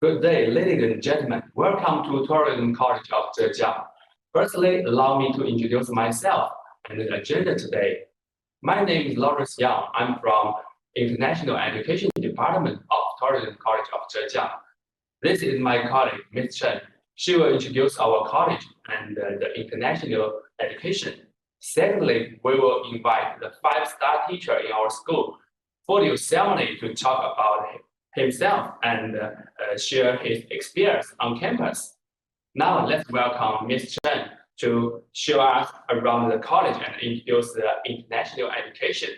Good day, ladies and gentlemen. Welcome to Tourism College of Zhejiang. Firstly, allow me to introduce myself and the agenda today. My name is Lawrence Yang. I'm from International Education Department of Tourism College of Zhejiang. This is my colleague, Ms. Chen. She will introduce our college and the international education. Secondly, we will invite the five-star teacher in our school, Folio Ceremony, to talk about himself and share his experience on campus. Now let's welcome Ms. Chen to show us around the college and introduce the international education.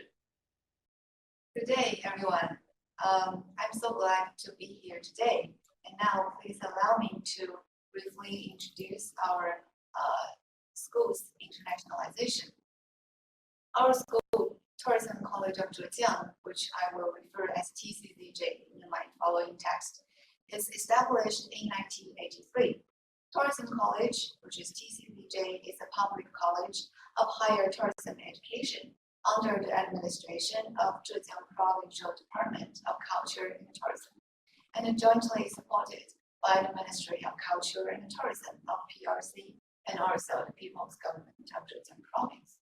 Good day, everyone. I'm so glad to be here today. And now please allow me to briefly introduce our school's internationalization. Our school, Tourism College of Zhejiang, which I will refer as TCZJ in my following text, is established in 1983. Tourism College, which is TCZJ, is a public college of higher tourism education under the administration of Zhejiang Provincial Department of Culture and Tourism, and jointly supported by the Ministry of Culture and Tourism of PRC and also the People's Government of Zhejiang Province.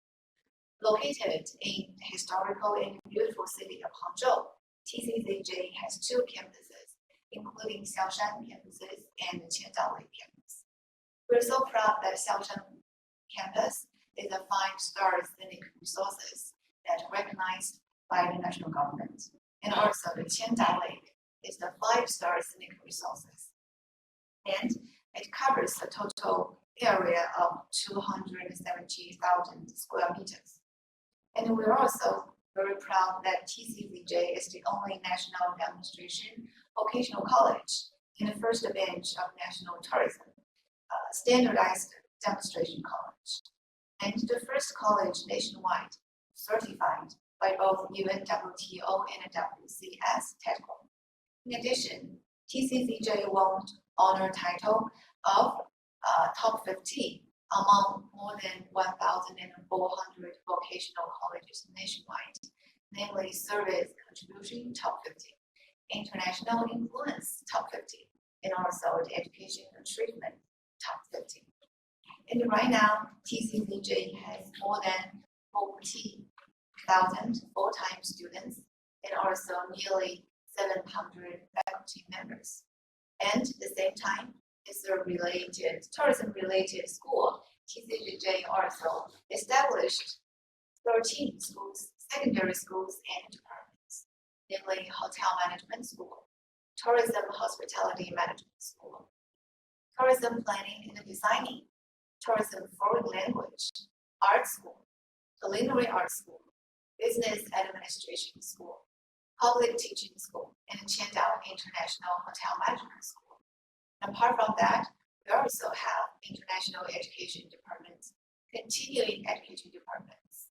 Located in the historical and beautiful city of Hangzhou, TCZJ has two campuses, including Xiaoshan campuses and Qiandaolei campus. We're so proud that Xiaoshan campus is a 5-star scenic resources that recognized by the national government, and also the Qiandaolei is the 5-star scenic resources, and it covers a total area of 270,000 square meters. And we're also very proud that TCZJ is the only national demonstration vocational college in the first bench of national tourism, standardized demonstration college, and the first college nationwide certified by both UNWTO and WCS TEDCO. In addition, TCZJ won honor title of top 50 among more than 1,400 vocational colleges nationwide, namely Service Contribution Top 50, International Influence Top 50, and also the Education and Treatment Top 50. And right now, TCZJ has more than 40,000 full-time students and also nearly 700 faculty members. And at the same time, it's a tourism-related school. TCZJ also established 13 schools, secondary schools, and departments, namely Hotel Management School, Tourism Hospitality Management School, Tourism Planning and Designing, Tourism Foreign Language, Art School, Culinary Art School, Business Administration School, Public Teaching School, and Qiandao International Hotel Management School. Apart from that, we also have international education departments, continuing education departments,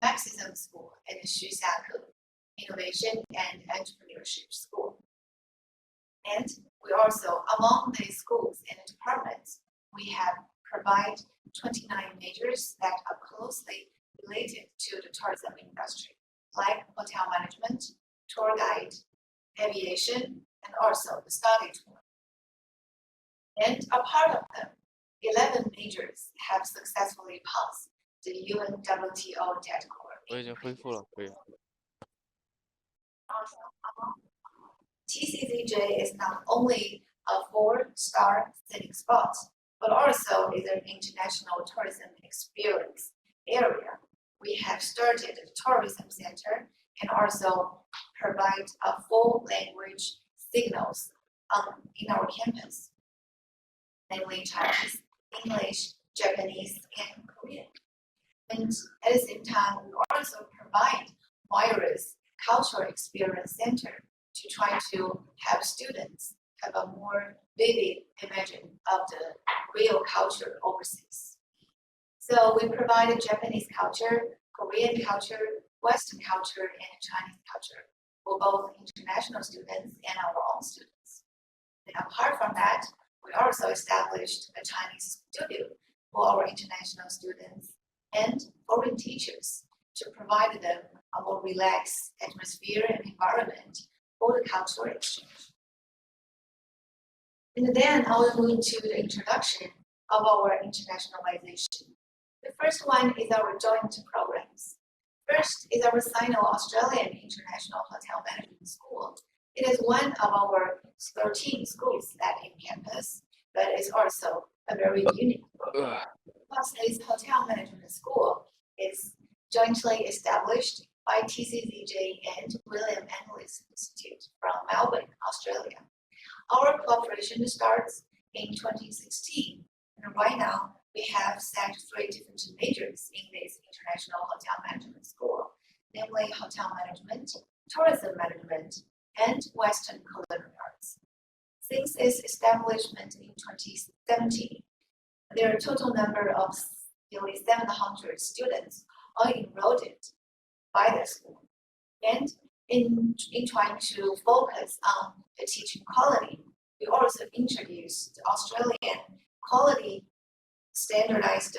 Marxism School, and Xuxiake, Innovation and Entrepreneurship School. And we also, among these schools and departments, we have provide 29 majors that are closely related to the tourism industry, like hotel management, tour guide, aviation, and also the study tour. And a part of them, 11 majors have successfully passed the UNWTO TEDCO. 我已经恢复了，可以。TCZJ is not only a 4-star scenic spot, but also is an international tourism experience area. We have started a tourism center and also provide a full language signals in our campus, namely Chinese, English, Japanese, and Korean. And at the same time, we also provide various cultural experience center to try to have students have a more vivid image of the real culture overseas. So we provide Japanese culture, Korean culture, Western culture, and Chinese culture for both international students and our own students. And apart from that, we also established a Chinese studio for our international students and foreign teachers to provide them a more relaxed atmosphere and environment for the cultural exchange. And then I will move to the introduction of our internationalization. The first one is our joint programs. First is our Sino-Australian International Hotel Management School. It is one of our 13 schools that in campus, but it's also a very unique program. Plus, this hotel management school is jointly established by TCZJ and William Anlis Institute from Melbourne, Australia. Our cooperation starts in 2016, and right now we have set 3 different majors in this international hotel management school, namely hotel management, tourism management, and Western culinary arts. Since its establishment in 2017, there are a total number of nearly 700 students are enrolled by the school. And in trying to focus on the teaching quality, we also introduced the Australian quality standardized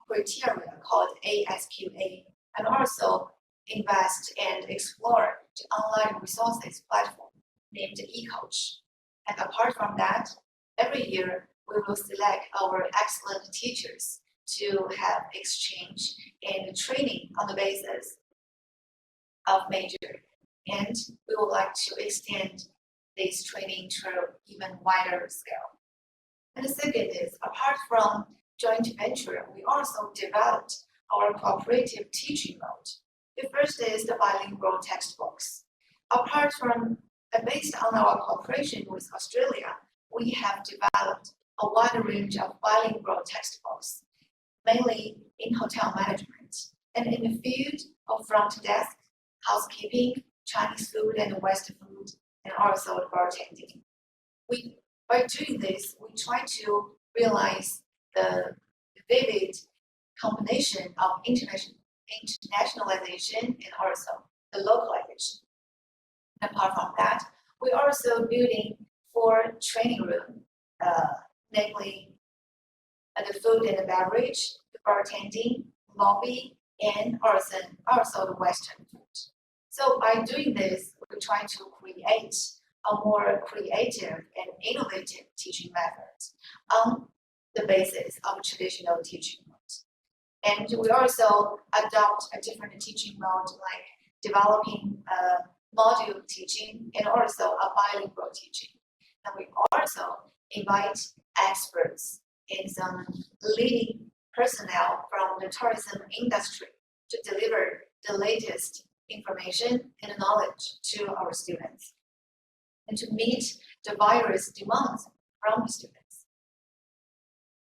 criteria called ASQA, and also invest and explore the online resources platform named eCoach. And apart from that, every year we will select our excellent teachers to have exchange and training on the basis of major. And we would like to extend this training to even wider scale. And the second is, apart from joint venture, we also developed our cooperative teaching mode. The first is the bilingual textbooks. Based on our cooperation with Australia, we have developed a wide range of bilingual textbooks, mainly in hotel management and in the field of front desk, housekeeping, Chinese food and Western food, and also bartending. By doing this, we try to realize the vivid combination of internationalization and also the localization. Apart from that, we're also building 4 training rooms, namely the food and the beverage, the bartending, lobby, and also the Western food. So by doing this, we try to create a more creative and innovative teaching methods on the basis of traditional teaching modes. And we also adopt a different teaching mode, like developing module teaching and also a bilingual teaching. And we also invite experts and some leading personnel from the tourism industry to deliver the latest information and knowledge to our students and to meet the various demands from the students.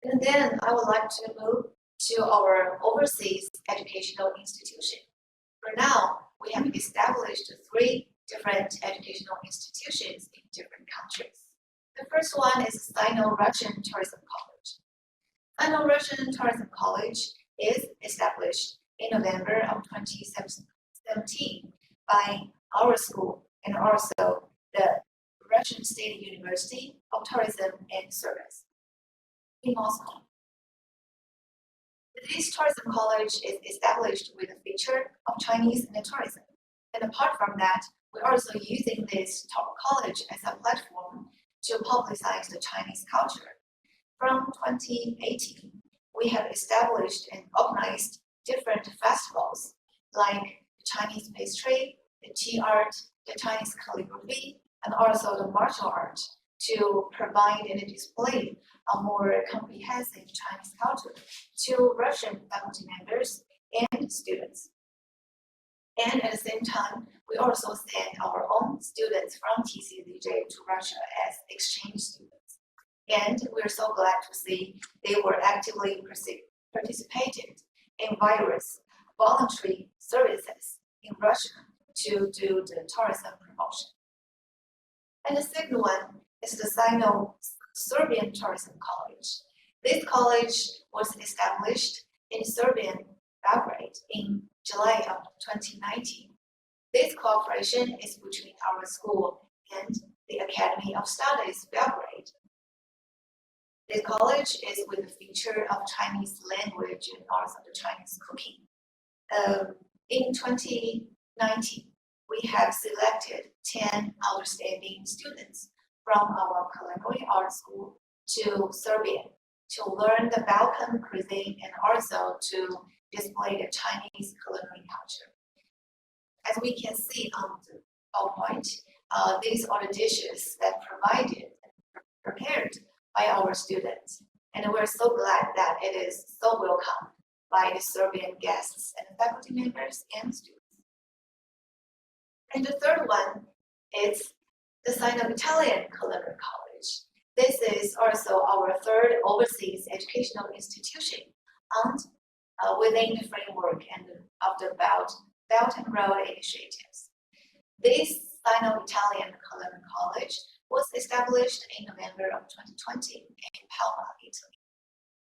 And then I would like to move to our overseas educational institution. For now, we have established 3 different educational institutions in different countries. The first one is Sino-Russian Tourism College. Sino-Russian Tourism College is established in November of 2017 by our school and also the Russian State University of Tourism and Service in Moscow. This tourism college is established with a feature of Chinese and tourism. And apart from that, we're also using this top college as a platform to publicize the Chinese culture. From 2018, we have established and organized different festivals like the Chinese pastry, the tea art, the Chinese calligraphy, and also the martial art to provide and display a more comprehensive Chinese culture to Russian faculty members and students. And at the same time, we also send our own students from TCZJ to Russia as exchange students. And we're so glad to see they were actively participated in various voluntary services in Russia to do the tourism promotion. And the second one is the Sino-Serbian Tourism College. This college was established in Serbian Belgrade in July of 2019. This cooperation is between our school and the Academy of Studies Belgrade. This college is with the feature of Chinese language and also the Chinese cooking. In 2019, we have selected 10 outstanding students from our culinary art school to Serbia to learn the Balkan cuisine and also to display the Chinese culinary culture. As we can see on the PowerPoint, these are the dishes that provided and prepared by our students. And we're so glad that it is so welcomed by the Serbian guests and faculty members and students. And the third one is the Sino-Italian Culinary College. This is also our third overseas educational institution and within the framework and of the Belt and Road initiatives. This Sino-Italian Culinary College was established in November of 2020 in Palma, Italy.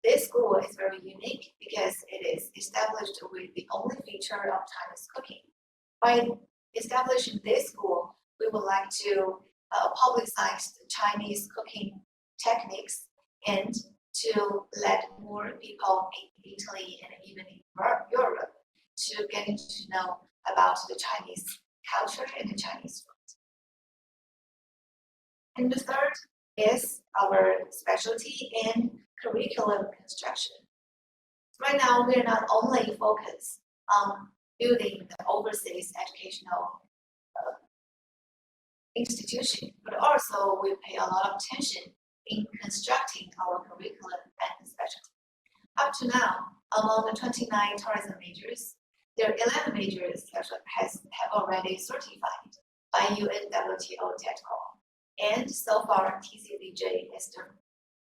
This school is very unique because it is established with the only feature of Chinese cooking. By establishing this school, we would like to publicize the Chinese cooking techniques and to let more people in Italy and even in Europe to getting to know about the Chinese culture and the Chinese food. And the third is our specialty in curriculum construction. Right now, we're not only focused on building the overseas educational institution, but also we pay a lot of attention in constructing our curriculum and specialty. Up to now, among the 29 tourism majors, there are 11 majors that have already certified by UNWTO TEDCO. And so far, TCVJ is the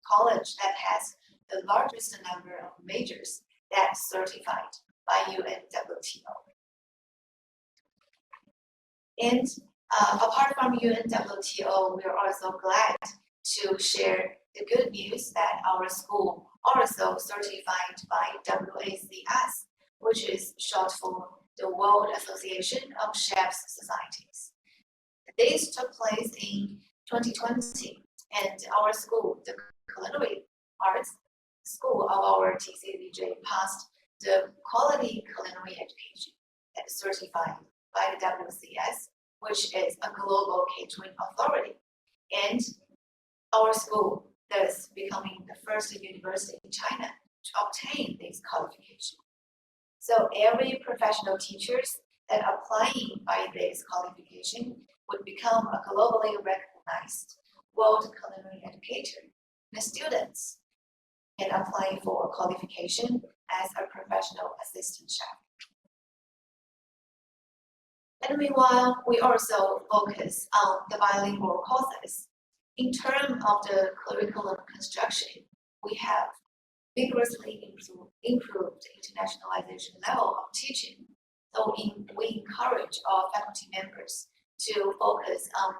college that has the largest number of majors that's certified by UNWTO. And apart from UNWTO, we are also glad to share the good news that our school also certified by WACS, which is short for the World Association of Chefs Societies. This took place in 2020, and our school, the Culinary Arts School of our TCVJ, passed the Quality Culinary Education that is certified by the WCS, which is a global catering authority. And our school thus becoming the first university in China to obtain this qualification. So every professional teachers that applying by this qualification would become a globally recognized world culinary educator. The students can apply for a qualification as a professional assistant chef. And meanwhile, we also focus on the bilingual courses. In terms of the curriculum construction, we have vigorously improved the internationalization level of teaching. So we encourage our faculty members to focus on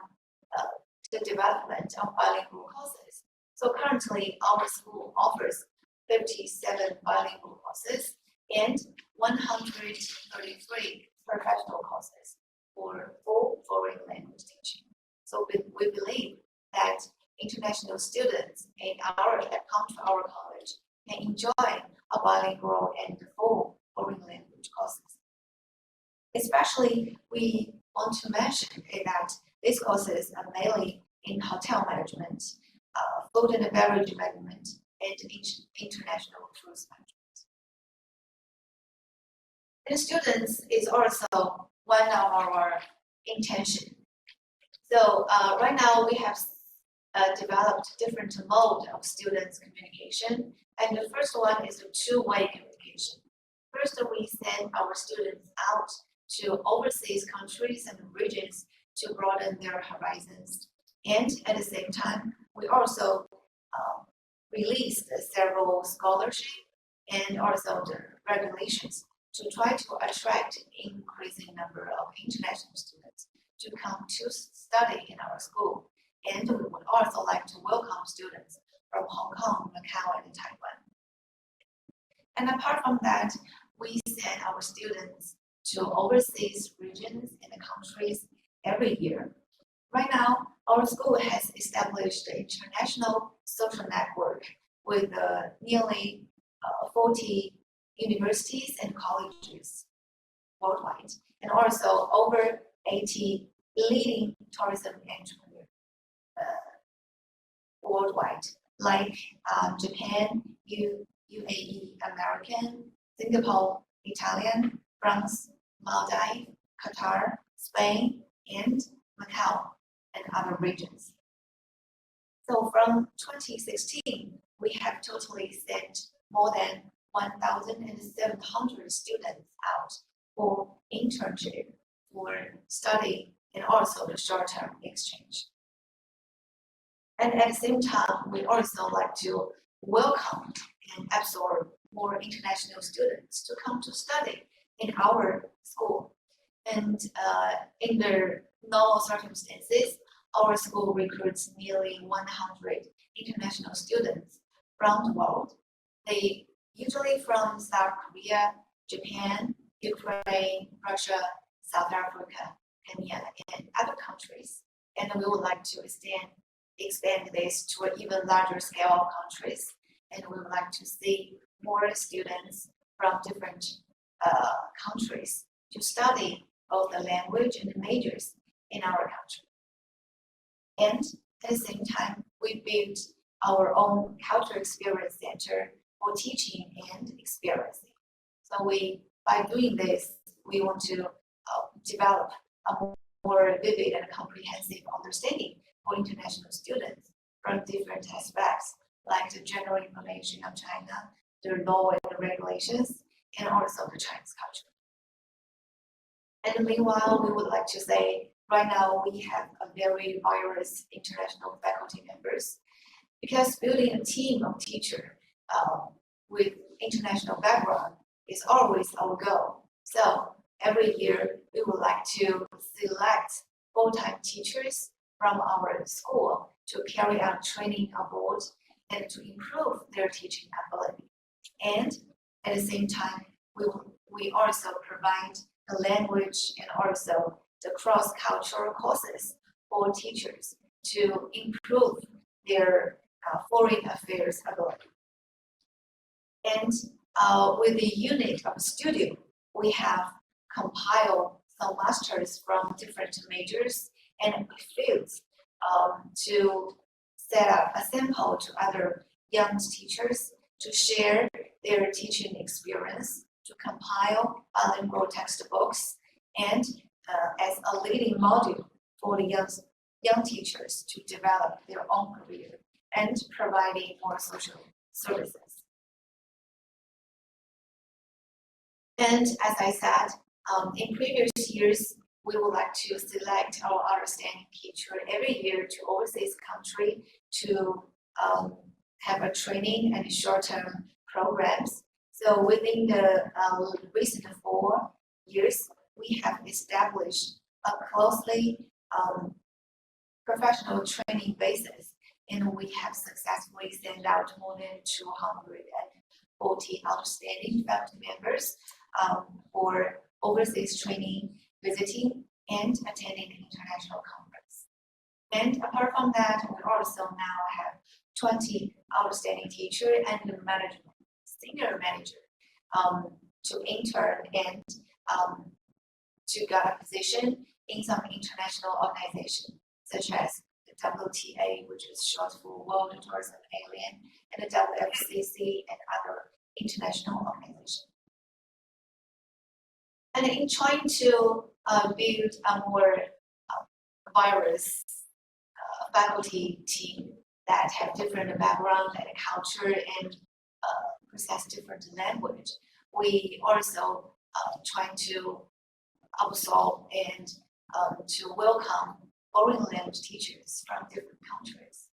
the development of bilingual courses. So currently, our school offers 57 bilingual courses and 133 professional courses for full foreign language teaching. So we believe that international students that come to our college can enjoy a bilingual and full foreign language courses. Especially, we want to mention that these courses are mainly in hotel management, food and beverage management, and international cruise management. And students is also one of our intention. So right now we have developed different mode of students communication, and the first one is a two-way communication. First, we send our students out to overseas countries and regions to broaden their horizons, and at the same time, we also released several scholarships and also the regulations to try to attract increasing number of international students to come to study in our school. And we would also like to welcome students from Hong Kong, Macau, and Taiwan. And apart from that, we send our students to overseas regions and countries every year. Right now, our school has established an international social network with nearly 40 universities and colleges worldwide, and also over 80 leading tourism worldwide, like Japan, UAE, American, Singapore, Italian, France, Maldives, Qatar, Spain, and Macau, and other regions. So from 2016, we have totally sent more than 1,700 students out for internship, for study, and also the short-term exchange. And at the same time, we also like to welcome and absorb more international students to come to study in our school. And in the normal circumstances, our school recruits nearly 100 international students from the world. They usually from South Korea, Japan, Ukraine, Russia, South Africa, Kenya, and other countries. And we would like to expand this to an even larger scale of countries. And we would like to see more students from different countries to study both the language and the majors in our country. And at the same time, we built our own cultural experience center for teaching and experiencing. So by doing this, we want to develop a more vivid and comprehensive understanding for international students from different aspects, like the general information of China, the law and the regulations, and also the Chinese culture. And meanwhile, we would like to say, right now we have a very diverse international faculty members, because building a team of teachers with international background is always our goal. So every year, we would like to select full-time teachers from our school to carry out training abroad and to improve their teaching ability. And at the same time, we also provide the language and also the cross-cultural courses for teachers to improve their foreign affairs ability. And with the unit of studio, we have compiled some masters from different majors and fields to set up a sample to other young teachers to share their teaching experience, to compile bilingual textbooks, and as a leading module for the young teachers to develop their own career and providing more social services. And as I said, in previous years, we would like to select our outstanding teacher every year to overseas country to have a training and short-term programs. So within the recent 4 years, we have established a closely professional training basis, and we have successfully sent out more than 240 outstanding faculty members for overseas training, visiting, and attending an international conference. And apart from that, we also now have 20 outstanding teachers and management, senior manager to intern and to get a position in some international organization, such as the WTA, which is short for World Tourism Alliance, and the WFCC and other international organizations. And in trying to build a more diverse faculty team that have different background and culture and possess different language, we also try to absorb and to welcome foreign language teachers from different countries.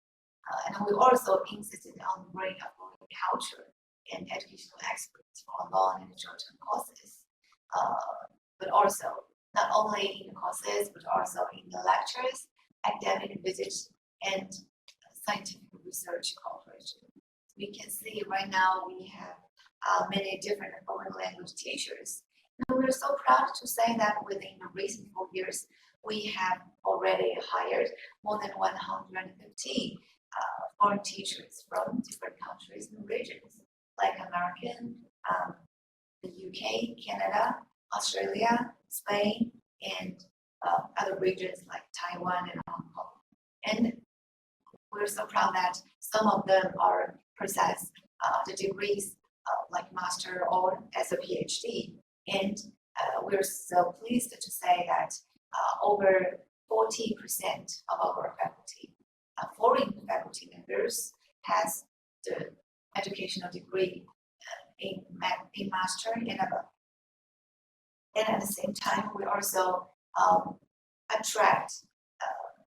And we also insisted on bringing a foreign culture and educational experts for long and short-term courses. But also not only in the courses, but also in the lectures, academic visits, and scientific research cooperation. We can see right now we have many different foreign language teachers. And we're so proud to say that within the recent 4 years, we have already hired more than 150 foreign teachers from different countries and regions, like American, the UK, Canada, Australia, Spain, and other regions like Taiwan and Hong Kong. And we're so proud that some of them are possess the degrees like master or as a PhD. And we're so pleased to say that over 40% of our faculty, foreign faculty members, has the educational degree in master and above. And at the same time, we also attract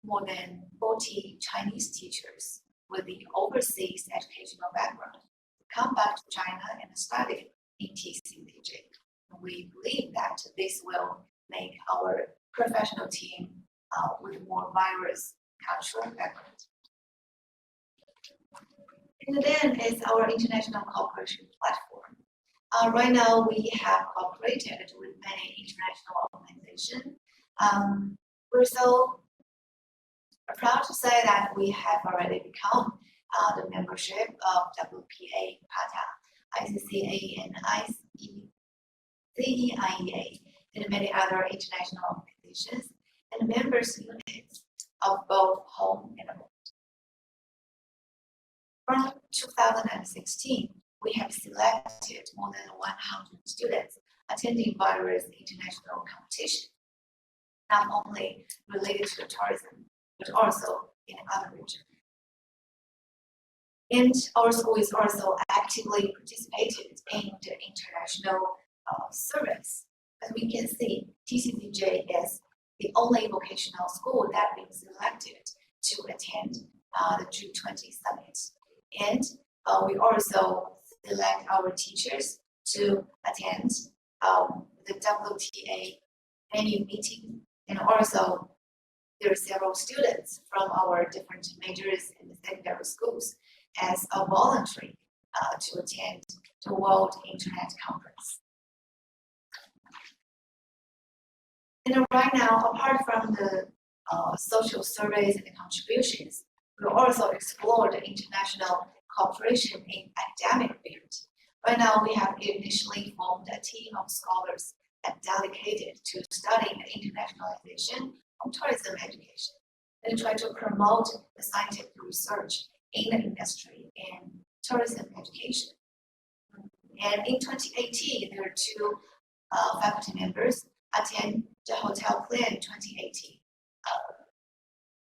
more than 40 Chinese teachers with the overseas educational background to come back to China and study in TCCJ. We believe that this will make our professional team with more diverse cultural background. And then is our international cooperation platform. Right now, we have cooperated with many international organizations. We're so proud to say that we have already become the membership of WPA, PATA, ICCA, and CEIEA, and many other international organizations, and members units of both home and abroad. From 2016, we have selected more than 100 students attending various international competitions, not only related to tourism, but also in other regions. And our school is also actively participated in the international service. As we can see, TCCJ is the only vocational school that been selected to attend the G20 summit. And we also select our teachers to attend the WTA annual meeting. And also, there are several students from our different majors in the secondary schools as a voluntary to attend the World Internet Conference. And right now, apart from the social surveys and the contributions, we also explore the international cooperation in academic field. Right now, we have initially formed a team of scholars that dedicated to studying the internationalization of tourism education and try to promote the scientific research in the industry and tourism education. And in 2018, there are two faculty members attend the Hotel Plan 2018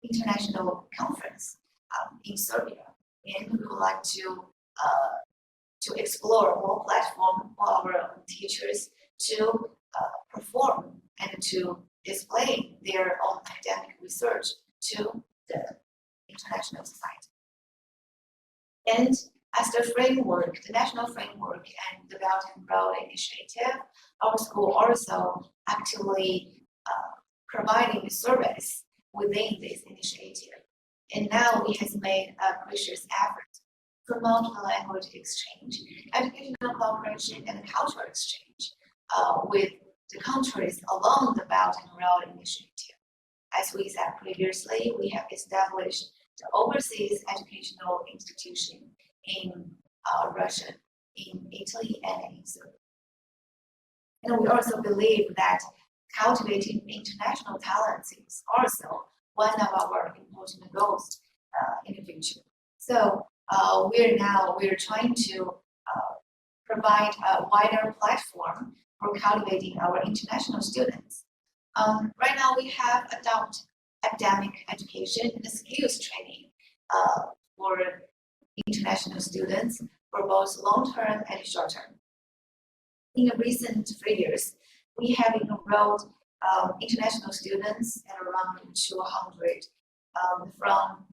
international conference in Serbia, and we would like to explore more platform for our teachers to perform and to display their own academic research to the international society. And as the framework, the national framework and the Belt and Road Initiative, our school also actively providing service within this initiative. And now we have made a precious effort to promote the language exchange, educational cooperation, and cultural exchange with the countries along the Belt and Road Initiative. As we said previously, we have established the overseas educational institution in Russia, in Italy, and in Serbia. And we also believe that cultivating international talents is also one of our important goals in the future. So we're trying to provide a wider platform for cultivating our international students. Right now, we have adopted academic education and skills training for international students for both long-term and short-term. In the recent 3 years, we have enrolled international students at around 200 from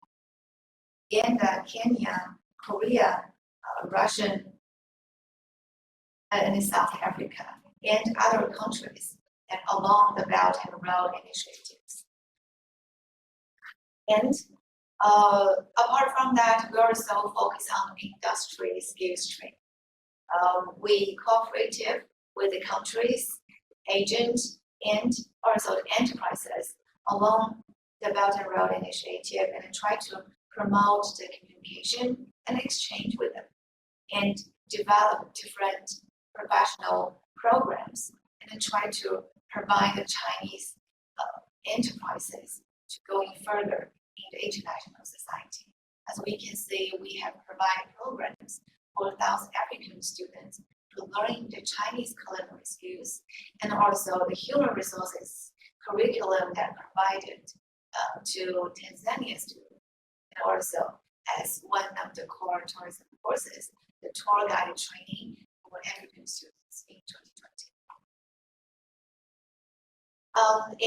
Uganda, Kenya, Korea, Russia, and South Africa, and other countries and along the Belt and Road initiatives. And apart from that, we also focus on industry skills training. We cooperative with the countries, agents, and also the enterprises along the Belt and Road Initiative and try to promote the communication and exchange with them and develop different professional programs and try to provide the Chinese enterprises to going further in the international society. As we can see, we have provided programs for South African students to learn the Chinese culinary skills and also the human resources curriculum that provided to Tanzania students. And also, as one of the core tourism courses, the tour guide training for African students in 2020.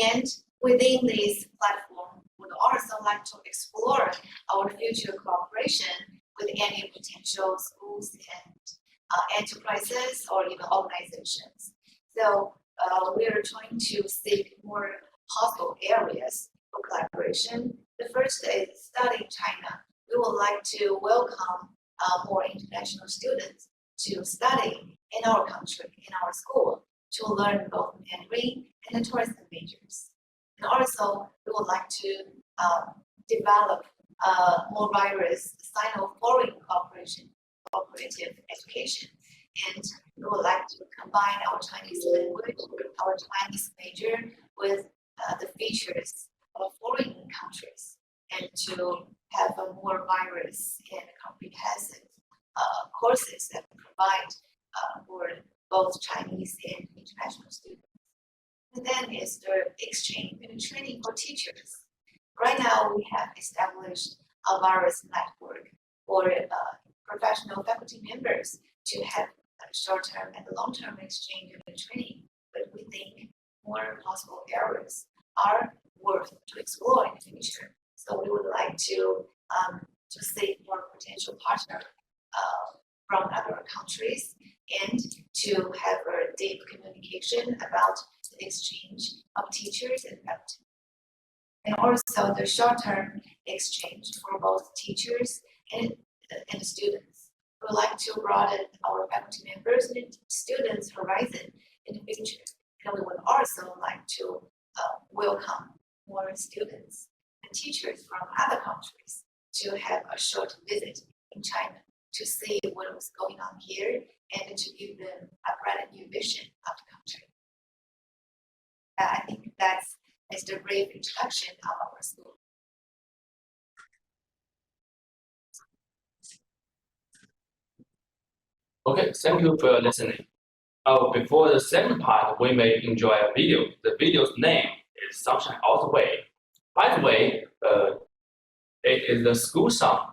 And within this platform, we would also like to explore our future cooperation with any potential schools and enterprises or even organizations. So we are trying to seek more possible areas for collaboration. The first is studying China. We would like to welcome more international students to study in our country, in our school, to learn both Mandarin and the tourism majors. And also, we would like to develop more vigorous Sino-foreign cooperation, cooperative education. And we would like to combine our Chinese language, our Chinese major with the features of foreign countries, and to have a more vigorous and comprehensive courses that provide for both Chinese and international students. And then is the exchange and training for teachers. Right now, we have established a various network for professional faculty members to have short-term and long-term exchange and training. But we think more possible areas are worth to explore in the future. So we would like to seek more potential partners from other countries and to have a deep communication about the exchange of teachers and faculty. And also the short-term exchange for both teachers and students. We would like to broaden our faculty members and students' horizon in the future. And we would also like to welcome more students and teachers from other countries to have a short visit in China to see what was going on here and to give them a brand new vision of the country. I think that's the brief introduction of our school. Okay, thank you for listening. Before the second part, we may enjoy a video. The video's name is Sunshine All the Way. By the way, it is the school song.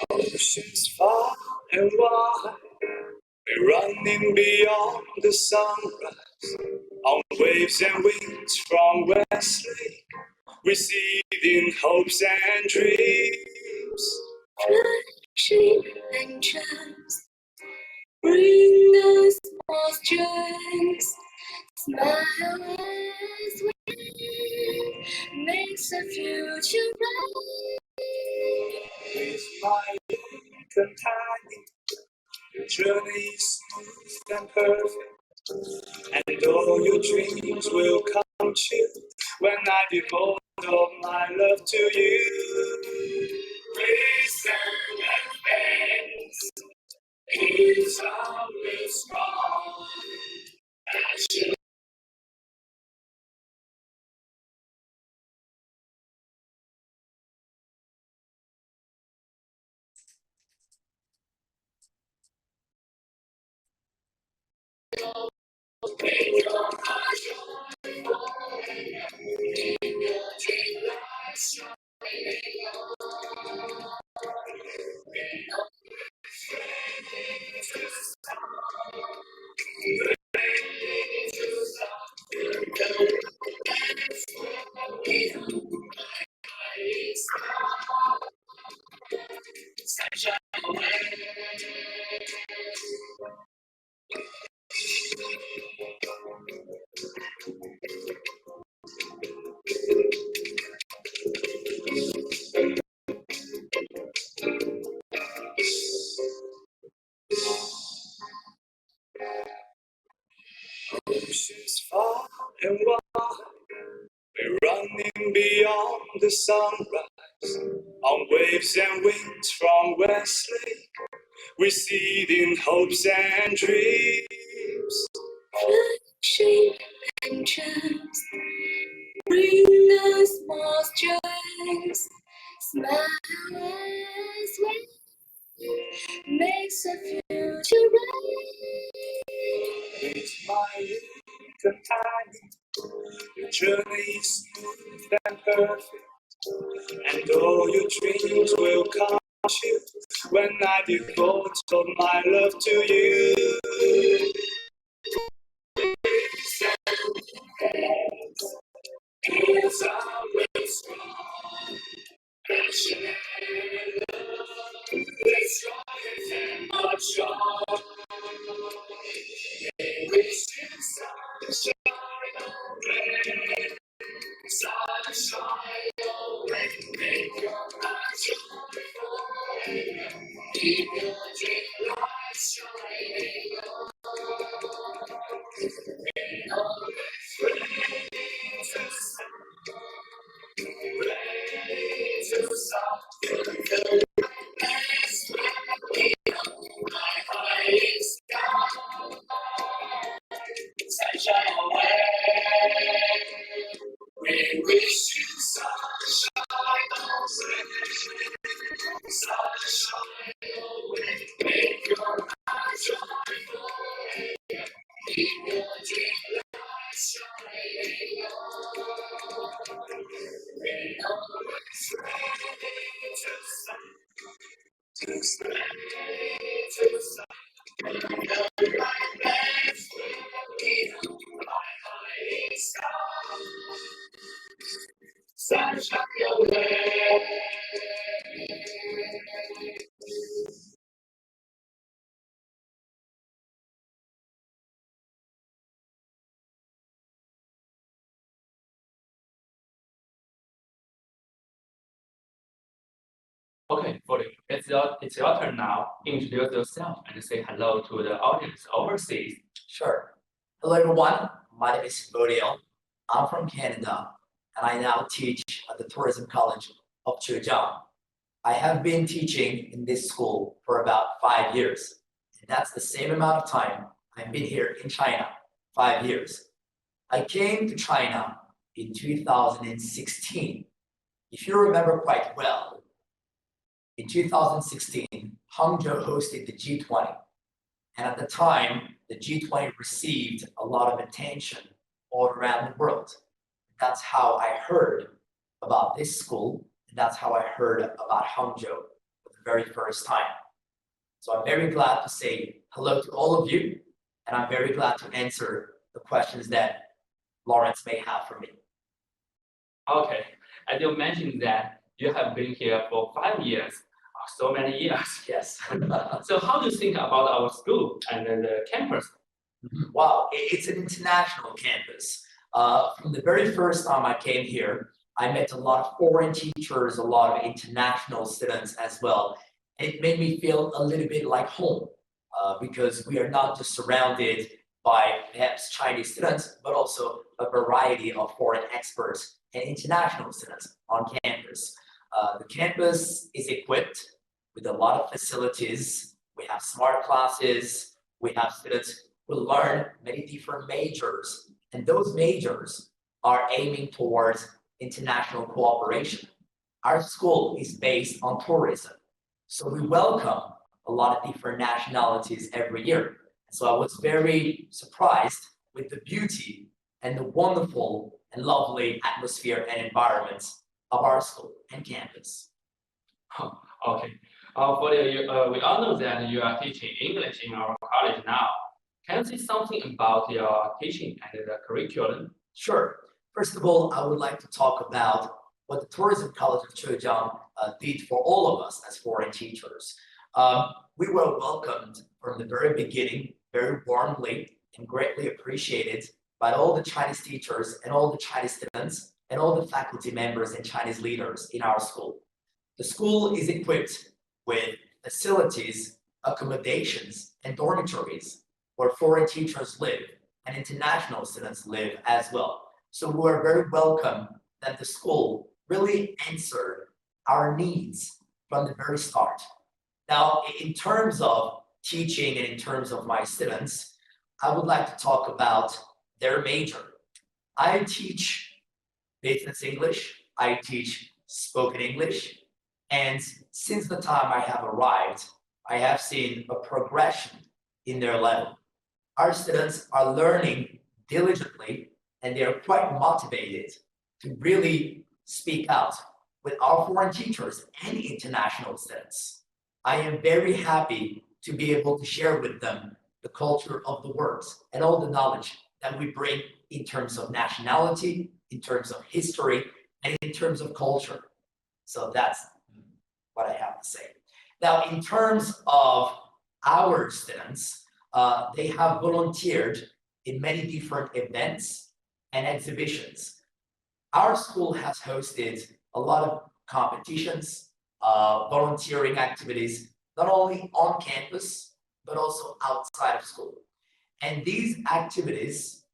Oceans far and wide, we're running beyond the sunrise. On waves and winds from Wesley, receding hopes and dreams. Friendship and trust bring us more strength. Smile as we makes the future bright. With my companion, your journey is smooth and perfect, and all your dreams will come true when I devote all my love to you. Reason and faith is always strong. Oceans far and wide, we're running beyond the sunrise. On waves and winds from Westlake, we're seeding hopes and dreams. Friendship and trust bring us more joys. Smile as we makes a future bright. With my companion, your journey is smooth and perfect, and all your dreams will come true when I devote all my love to you. It's always strong, passionate love. It's stronger than much joy. We still sunshine away, sunshine away. Make your eyes joyful, keep your dream light shining on. Always ready to sunshine away. We wish you sunshine away. Sunshine away. Make your eyes joyful. Keep your dream light shining on. We always ready to sunshine away. Okay, it's your turn now. Introduce yourself and say hello to the audience overseas. Sure. Hello, everyone. My name is Bodil. I'm from Canada, and I now teach at the Tourism College of Zhejiang. I have been teaching in this school for about 5 years, and that's the same amount of time I've been here in China, 5 years. I came to China in 2016. If you remember quite well, in 2016, Hangzhou hosted the G20. And at the time, the G20 received a lot of attention all around the world. That's how I heard about this school, and that's how I heard about Hangzhou for the very first time. So I'm very glad to say hello to all of you, and I'm very glad to answer the questions that Lawrence may have for me. Okay, as you mentioned that you have been here for 5 years, so many years. Yes. So how do you think about our school and the campus? Wow, it's an international campus. From the very first time I came here, I met a lot of foreign teachers, a lot of international students as well. It made me feel a little bit like home because we are not just surrounded by perhaps Chinese students, but also a variety of foreign experts and international students on campus. The campus is equipped with a lot of facilities. We have smart classes. We have students who learn many different majors, and those majors are aiming towards international cooperation. Our school is based on tourism, so we welcome a lot of different nationalities every year. So I was very surprised with the beauty and the wonderful and lovely atmosphere and environment of our school and campus. Okay. We all know that you are teaching English in our college now. Can you say something about your teaching and the curriculum? Sure. First of all, I would like to talk about what the Tourism College of Zhejiang did for all of us as foreign teachers. We were welcomed from the very beginning, very warmly and greatly appreciated by all the Chinese teachers and all the Chinese students and all the faculty members and Chinese leaders in our school. The school is equipped with facilities, accommodations, and dormitories where foreign teachers live and international students live as well. So we're very welcome that the school really answered our needs from the very start. Now, in terms of teaching and in terms of my students, I would like to talk about their major. I teach business English, I teach spoken English, and since the time I have arrived, I have seen a progression in their level. Our students are learning diligently and they are quite motivated to really speak out with our foreign teachers and international students. I am very happy to be able to share with them the culture of the words and all the knowledge that we bring in terms of nationality, in terms of history, and in terms of culture. So that's what I have to say. Now, in terms of our students, they have volunteered in many different events and exhibitions. Our school has hosted a lot of competitions, volunteering activities, not only on campus, but also outside of school. And these activities,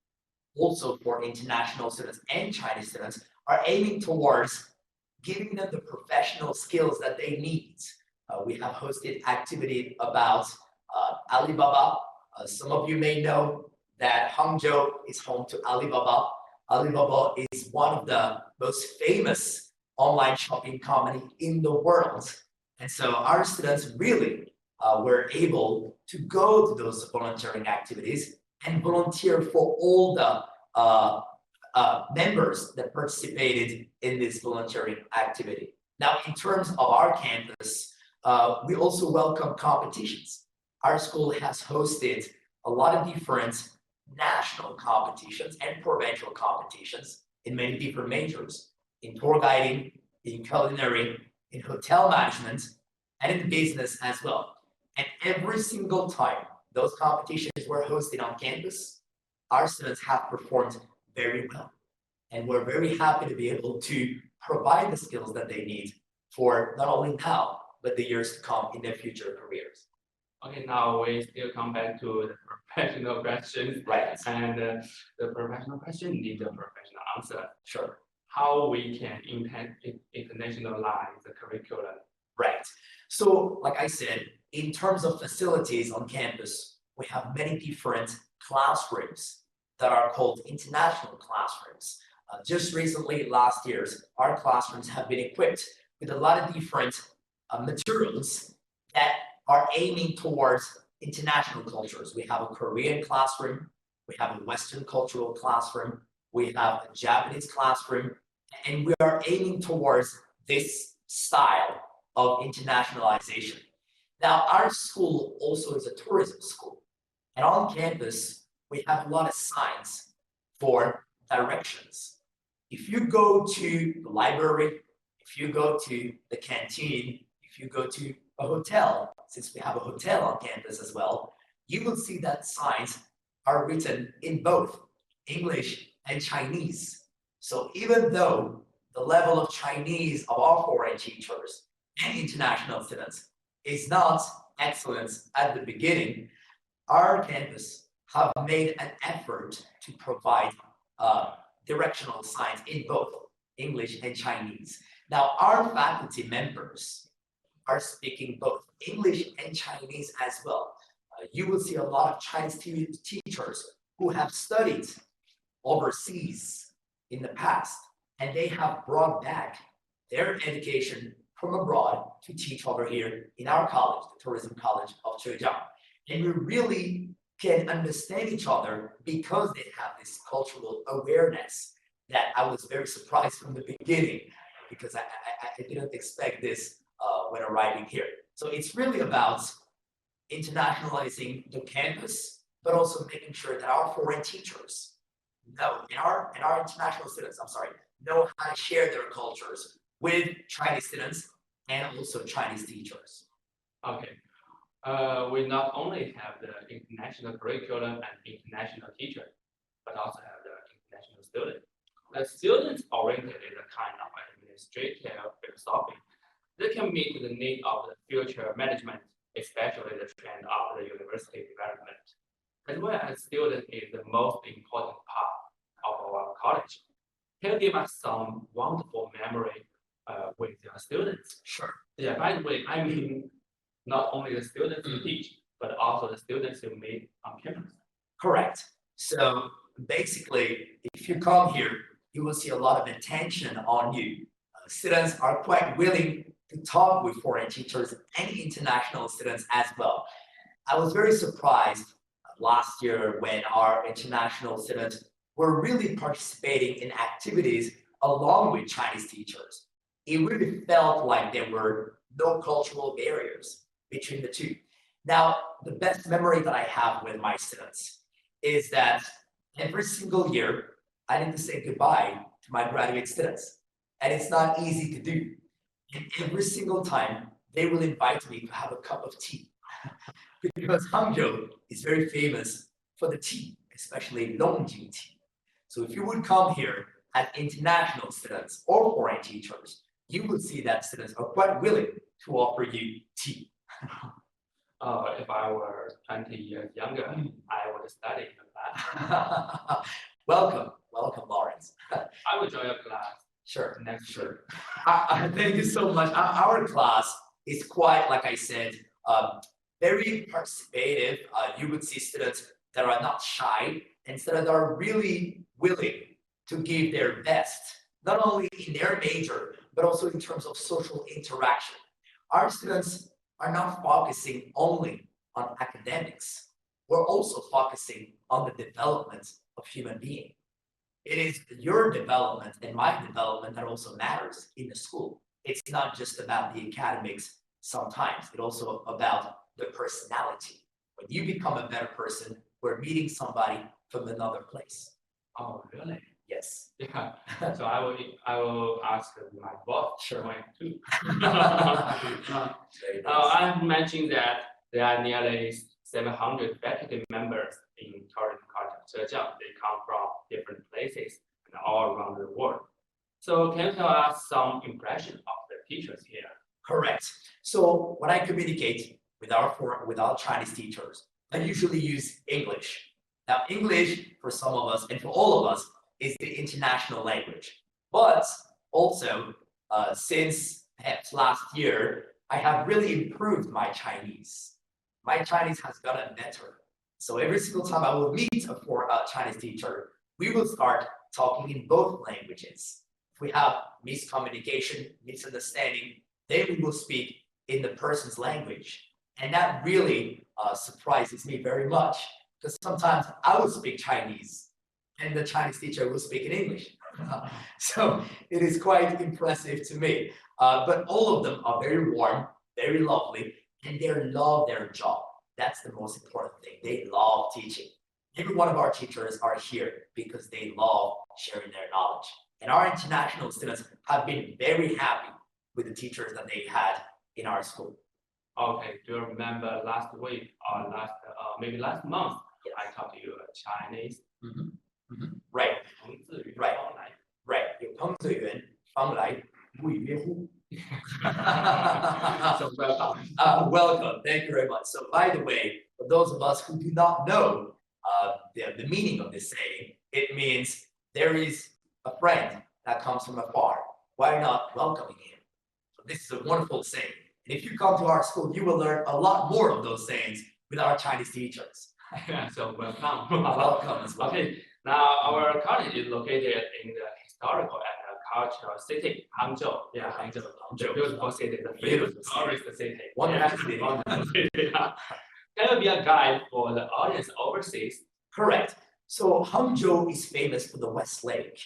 also for international students and Chinese students, are aiming towards giving them the professional skills that they need. We have hosted activity about Alibaba. Some of you may know that Hangzhou is home to Alibaba. Alibaba is one of the most famous online shopping company in the world. And so our students really were able to go to those volunteering activities and volunteer for all the members that participated in this volunteering activity. Now, in terms of our campus, we also welcome competitions. Our school has hosted a lot of different national competitions and provincial competitions in many different majors, in tour guiding, in culinary, in hotel management, and in business as well. And every single time those competitions were hosted on campus, our students have performed very well. And we're very happy to be able to provide the skills that they need for not only now, but the years to come in their future careers. Okay, now we still come back to the professional questions. Right. And the professional question needs a professional answer. Sure. How we can internationalize the curriculum. Right. So, like I said, in terms of facilities on campus, we have many different classrooms that are called international classrooms. Just recently, last year's, our classrooms have been equipped with a lot of different materials that are aiming towards international cultures. We have a Korean classroom, we have a Western cultural classroom, we have a Japanese classroom, and we are aiming towards this style of internationalization. Now, our school also is a tourism school, and on campus, we have a lot of signs for directions. If you go to the library, if you go to the canteen, if you go to a hotel, since we have a hotel on campus as well, you will see that signs are written in both English and Chinese. So even though the level of Chinese of our foreign teachers and international students is not excellent at the beginning, our campus have made an effort to provide directional signs in both English and Chinese. Now, our faculty members are speaking both English and Chinese as well. You will see a lot of Chinese teachers who have studied overseas in the past, and they have brought back their education from abroad to teach over here in our college, the Tourism College of Zhejiang. And we really can understand each other because they have this cultural awareness that I was very surprised from the beginning, because I didn't expect this when arriving here. So it's really about internationalizing the campus, but also making sure that our foreign teachers know, and our international students, know how to share their cultures with Chinese students and also Chinese teachers. Okay. We not only have the international curriculum and international teacher, but also have the international student. The student-oriented is a kind of administrative philosophy that can meet the need of the future management, especially the trend of the university development. as well as student is the most important part of our college. Can you give us some wonderful memory with your students? Sure. Yeah, by the way, I mean not only the students you teach, but also the students you meet on campus. Correct. So basically, if you come here, you will see a lot of attention on you. Students are quite willing to talk with foreign teachers and international students as well. I was very surprised last year when our international students were really participating in activities along with Chinese teachers. It really felt like there were no cultural barriers between the two. Now, the best memory that I have with my students is that every single year, I need to say goodbye to my graduate students. And it's not easy to do. And every single time, they will invite me to have a cup of tea. Because Hangzhou is very famous for the tea, especially Longjing tea. So if you would come here as international students or foreign teachers, you would see that students are quite willing to offer you tea. If I were 20 years younger, I would study in that. Welcome, Lawrence. I will join your class Sure. next year. Thank you so much. Our class is quite, like I said, very participative. You would see students that are not shy and students that are really willing to give their best, not only in their major, but also in terms of social interaction. Our students are not focusing only on academics. We're also focusing on the development of human being. It is your development and my development that also matters in the school. It's not just about the academics sometimes, it's also about the personality. When you become a better person, we're meeting somebody from another place. Oh, really? Yes. Yeah. So I will ask my boss Sure. join too. Very nice. I mentioned that there are nearly 700 faculty members in Tourism College of Zhejiang. They come from different places and all around the world. So can you tell us some impression of the teachers here? Correct. So when I communicate with our Chinese teachers, I usually use English. Now, English for some of us and for all of us is the international language. But also, since perhaps last year, I have really improved my Chinese. My Chinese has gotten better. So every single time I will meet a Chinese teacher, we will start talking in both languages. If we have miscommunication, misunderstanding, then we will speak in the person's language. And that really surprises me very much, because sometimes I would speak Chinese and the Chinese teacher will speak in English. So it is quite impressive to me. But all of them are very warm, very lovely, and they love their job. That's the most important thing. They love teaching. Every one of our teachers are here because they love sharing their knowledge. And our international students have been very happy with the teachers that they had in our school. Okay, do you remember last week or maybe last month, Yes. I taught you Chinese. Right, 从字语 Right. 方来 right. 有朋自远方来，无以约乎。 So welcome. Welcome. Thank you very much. So, by the way, for those of us who do not know the meaning of this saying, it means there is a friend that comes from afar. Why not welcoming him? So this is a wonderful saying. And if you come to our school, you will learn a lot more of those sayings with our Chinese teachers. So welcome. Welcome as well. Okay, now our college is located in the historical and cultural city, Hangzhou. Yeah, Hangzhou. Hangzhou. Beautiful city, the Beautiful famous city. tourist city. Wonderful Yeah, city. wonderful city, yeah. Can you be a guide for the audience overseas? Correct. So Hangzhou is famous for the West Lake.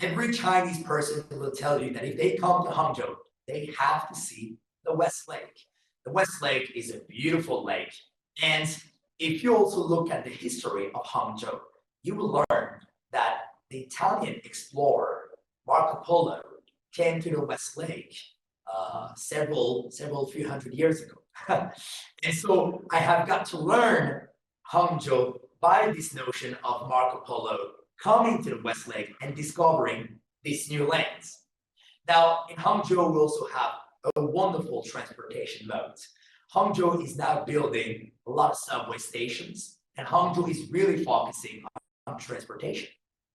Every Chinese person will tell you that if they come to Hangzhou, they have to see the West Lake. The West Lake is a beautiful lake. And if you also look at the history of Hangzhou, you will learn that the Italian explorer Marco Polo came to the West Lake several few hundred years ago. And so I have got to learn Hangzhou by this notion of Marco Polo coming to the West Lake and discovering these new lands. Now, in Hangzhou, we also have a wonderful transportation mode. Hangzhou is now building a lot of subway stations And Hangzhou is really focusing on transportation,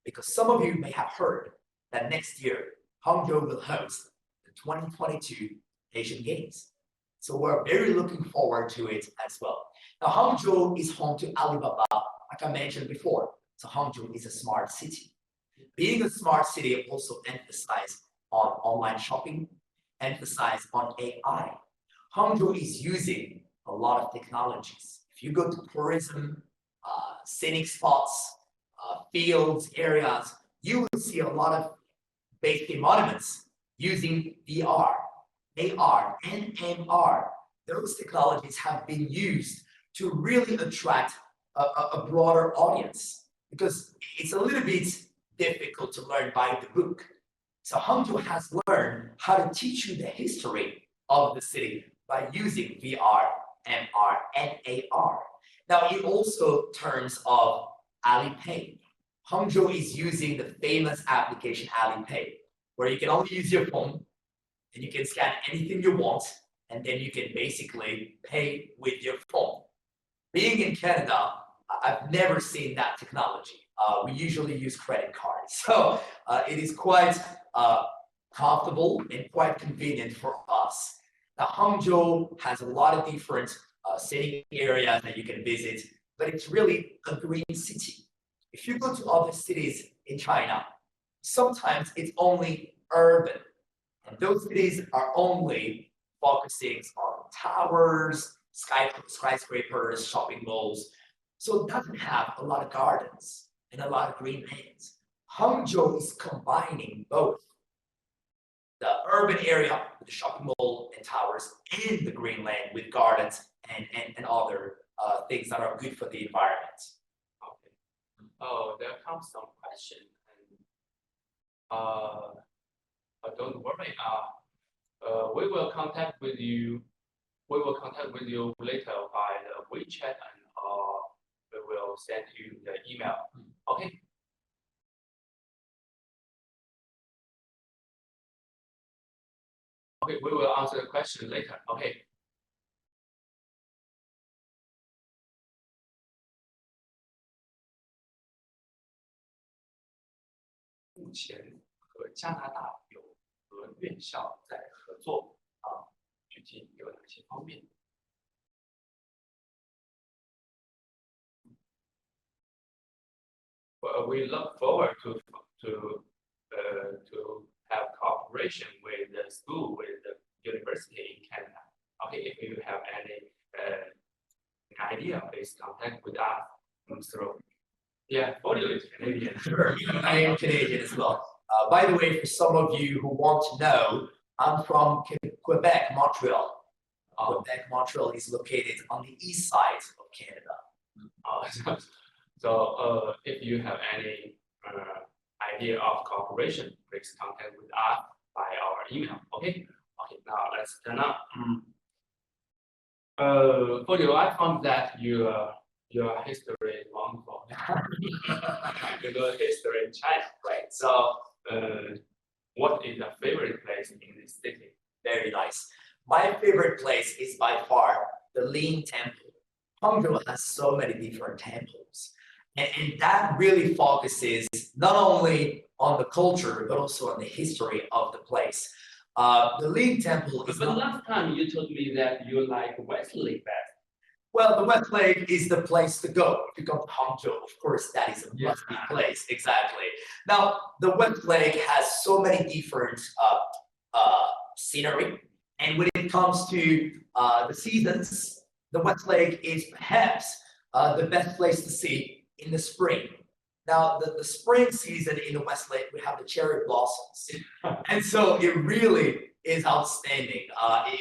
because some of you may have heard that next year, Hangzhou will host the 2022 Asian Games. So we're very looking forward to it as well. Now, Hangzhou is home to Alibaba, like I mentioned before. So Hangzhou is a smart city. Being a smart city also emphasizes on online shopping, emphasize on AI. Hangzhou is using a lot of technologies. If you go to tourism, scenic spots, fields, areas, you will see a lot of basic monuments using VR, AR, and MR. Those technologies have been used to really attract a broader audience, because it's a little bit difficult to learn by the book. So Hangzhou has learned how to teach you the history of the city by using VR, MR, and AR. Now, in also terms of Alipay, Hangzhou is using the famous application Alipay, where you can only use your phone and you can scan anything you want, and then you can basically pay with your phone. Being in Canada, I've never seen that technology. We usually use credit cards. So it is quite comfortable and quite convenient for us. Now, Hangzhou has a lot of different scenic areas that you can visit, but it's really a green city. If you go to other cities in China, sometimes it's only urban. And those cities are only focusing on towers, skyscrapers, shopping malls. So it doesn't have a lot of gardens and a lot of green lanes. Hangzhou is combining both the urban area with the shopping mall and towers, and the green lane with gardens and other things that are good for the environment. Okay. Oh, there comes some question. But don't worry. We will contact with you. We will contact with you later by the WeChat, and we will send you the email. Okay. Okay, we will answer the question later. Okay. 目前和加拿大有和院校在合作具体有哪些方面？ Well, we look forward to have cooperation with the school, with the university in Canada. Okay, if you have any idea, please contact with us through. Yeah, audio is Canadian. Sure, I am Canadian as well. By the way, for some of you who want to know, I'm from Quebec, Montreal. Quebec, Montreal is located on the east side of Canada. So if you have any idea of cooperation, please contact with us by our email. Okay. Okay. Now let's turn up. For you, I found that your history is wonderful. Your history in China, right? So, what is your favorite place in this city? Very nice. My favorite place is by far the Lin Temple. Hangzhou has so many different temples. And that really focuses not only on the culture, but also on the history of the place. The Lin Temple is. But last time you told me that you like Westlake best. Well, the Westlake is the place to go. If you come to Hangzhou, of course, that is a must-be place. Exactly. Now, the Westlake has so many different scenery. And when it comes to the seasons, the Westlake is perhaps the best place to see in the spring. Now, the spring season in the Westlake, we have the cherry blossoms. And so it really is outstanding.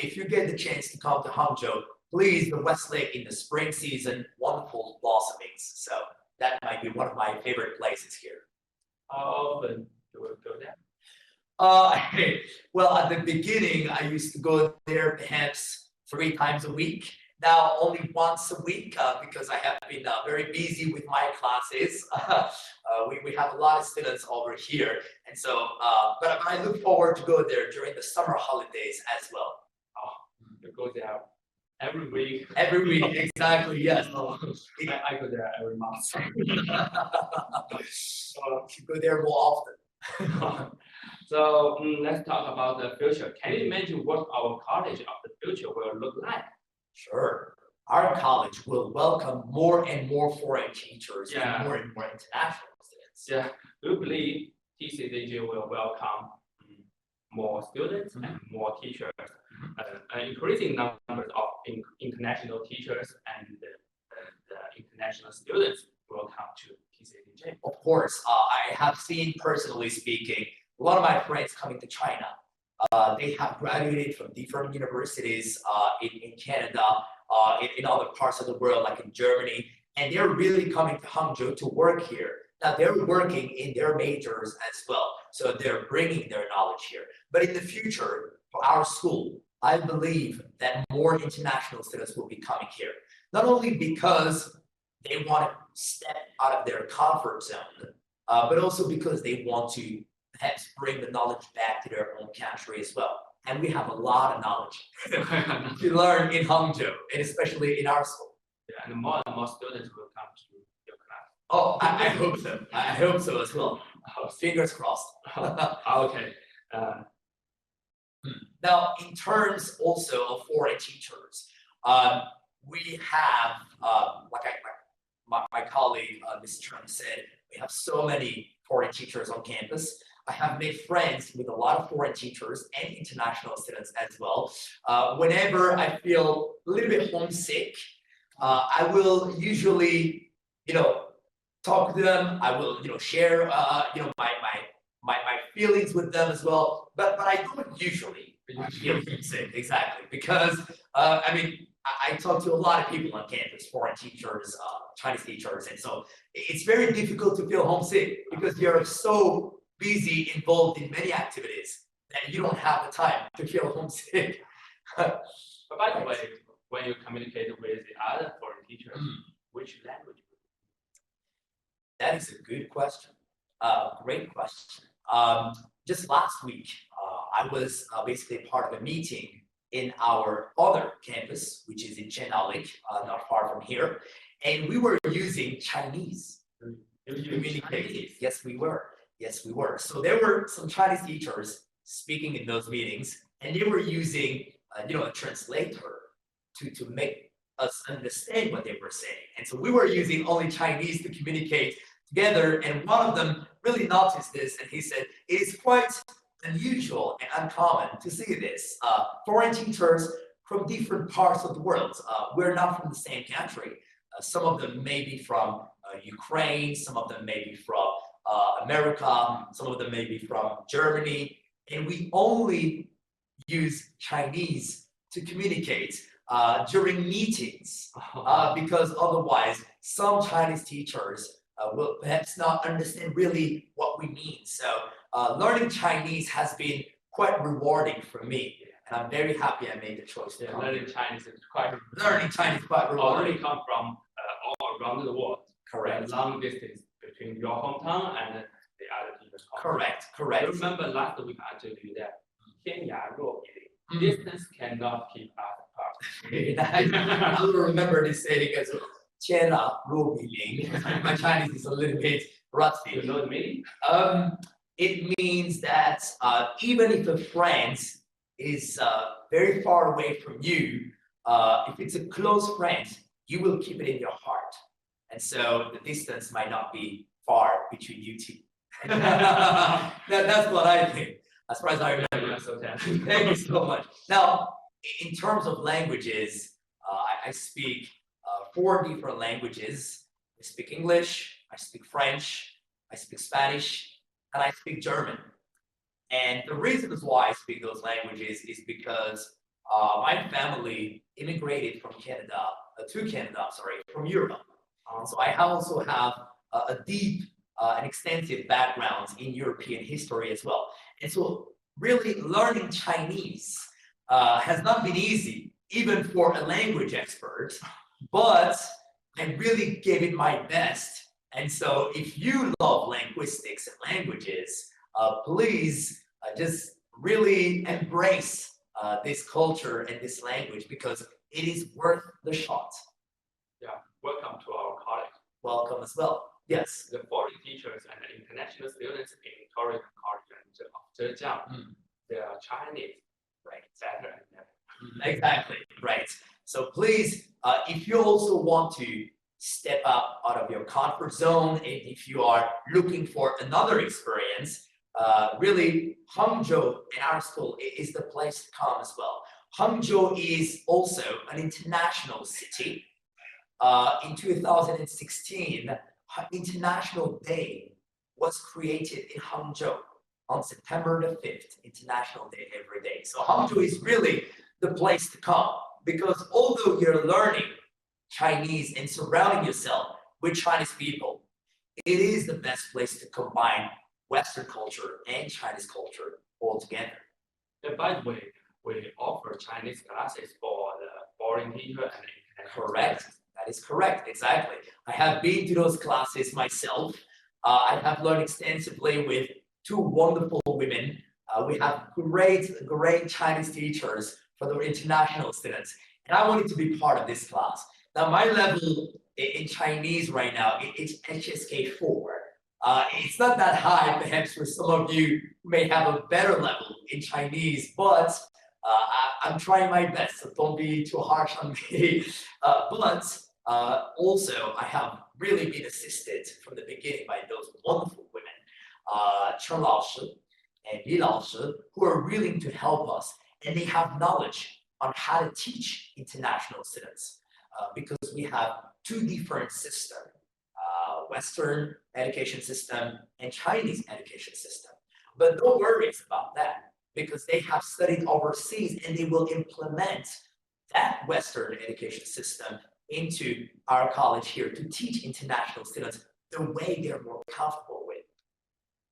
If you get the chance to come to Hangzhou, please, the Westlake in the spring season, wonderful blossomings. So that might be one of my favorite places here. How often do you go there? Well, at the beginning, I used to go there perhaps 3 times a week. Now only once a week because I have been very busy with my classes. We have a lot of students over here, and so but I look forward to go there during the summer holidays as well. You go there every week. Every week, exactly, yes. I go there every month. You go there more often. So let's talk about the future. Can you imagine what our college of the future will look like? Sure. Our college will welcome more and more foreign teachers Yeah. and more international students. Yeah, we believe TCCG will welcome more students and more teachers, an increasing numbers of international teachers and the international students will come to TCCG. Of course, I have seen, personally speaking, a lot of my friends coming to China. They have graduated from different universities in Canada, in other parts of the world, like in Germany, and they're really coming to Hangzhou to work here. Now, they're working in their majors as well, so they're bringing their knowledge here. But in the future, for our school, I believe that more international students will be coming here, not only because they want to step out of their comfort zone, but also because they want to perhaps bring the knowledge back to their own country as well. And we have a lot of knowledge to learn in Hangzhou, and especially in our school. Yeah, and more students will come to your class. Oh, I hope so. I hope so as well. Fingers crossed. Okay. Now, in terms also of foreign teachers, we have, my colleague, Ms. Chen said, we have so many foreign teachers on campus. I have made friends with a lot of foreign teachers and international students as well. Whenever I feel a little bit homesick, I will usually, talk to them. I will, share, my feelings with them as well. But I don't usually feel homesick, exactly, because I talk to a lot of people on campus, foreign teachers, Chinese teachers, and so it's very difficult to feel homesick because you're so busy, involved in many activities that you don't have the time to feel homesick. But by the way, when you communicate with the other foreign teachers, which language? That is a good question. Great question. Just last week, I was basically part of a meeting in our other campus, which is in Zhejiang, not far from here, and we were using Chinese to communicate. Yes, we were. Yes, we were. So there were some Chinese teachers speaking in those meetings, and they were using, a translator to make us understand what they were saying. And so we were using only Chinese to communicate together. And one of them really noticed this, and he said, it is quite unusual and uncommon to see this. Foreign teachers from different parts of the world. We're not from the same country. Some of them may be from Ukraine, some of them may be from America, some of them may be from Germany, and we only use Chinese to communicate during meetings, because otherwise some Chinese teachers will perhaps not understand really what we mean. So learning Chinese has been quite rewarding for me, and I'm very happy I made the choice. Yeah, learning Chinese is quite rewarding. Already come from all around the world. Correct. Long distance between your hometown and the other people's hometown. Correct. I remember last week I told you that 天涯若比邻, distance cannot keep us apart. I will remember this saying as well. 天涯若比邻. My Chinese is a little bit rusty. You know the meaning? It means that even if a friend is very far away from you, if it's a close friend, you will keep it in your heart. And so the distance might not be far between you two. That's what I think, as far as I remember. Thank you so much. Now, in terms of languages, I speak 4 different languages. I speak English, I speak French, I speak Spanish, and I speak German. And the reasons why I speak those languages is because my family immigrated from Europe. So I also have a deep and extensive background in European history as well. And so really learning Chinese has not been easy, even for a language expert, but I really gave it my best. And so if you love linguistics and languages, please just really embrace this culture and this language, because it is worth the shot. Yeah, welcome to our college. Welcome as well. Yes. The foreign teachers and the international students in Tourism College of Zhejiang, they are Chinese, Right. better and better. Exactly, right. So please, if you also want to step up out of your comfort zone, and if you are looking for another experience, really, Hangzhou in our school is the place to come as well. Hangzhou is also an international city. In 2016, International Day was created in Hangzhou on September the 5th, International Day every day. So Hangzhou is really the place to come, because although you're learning Chinese and surrounding yourself with Chinese people, it is the best place to combine Western culture and Chinese culture all together. And by the way, we offer Chinese classes for the foreign teacher and international Correct. students. That is correct. Exactly. I have been to those classes myself. I have learned extensively with two wonderful women. We have great Chinese teachers for the international students, and I wanted to be part of this class. Now, my level in Chinese right now it's HSK 4. It's not that high, perhaps for some of you who may have a better level in Chinese, but I'm trying my best, so don't be too harsh on me. But also, I have really been assisted from the beginning by those wonderful women, Chen Laoshi and Li Laoshi, who are willing to help us, and they have knowledge on how to teach international students, because we have two different systems, Western education system and Chinese education system. But no worries about that, because they have studied overseas and they will implement that Western education system into our college here to teach international students the way they're more comfortable with.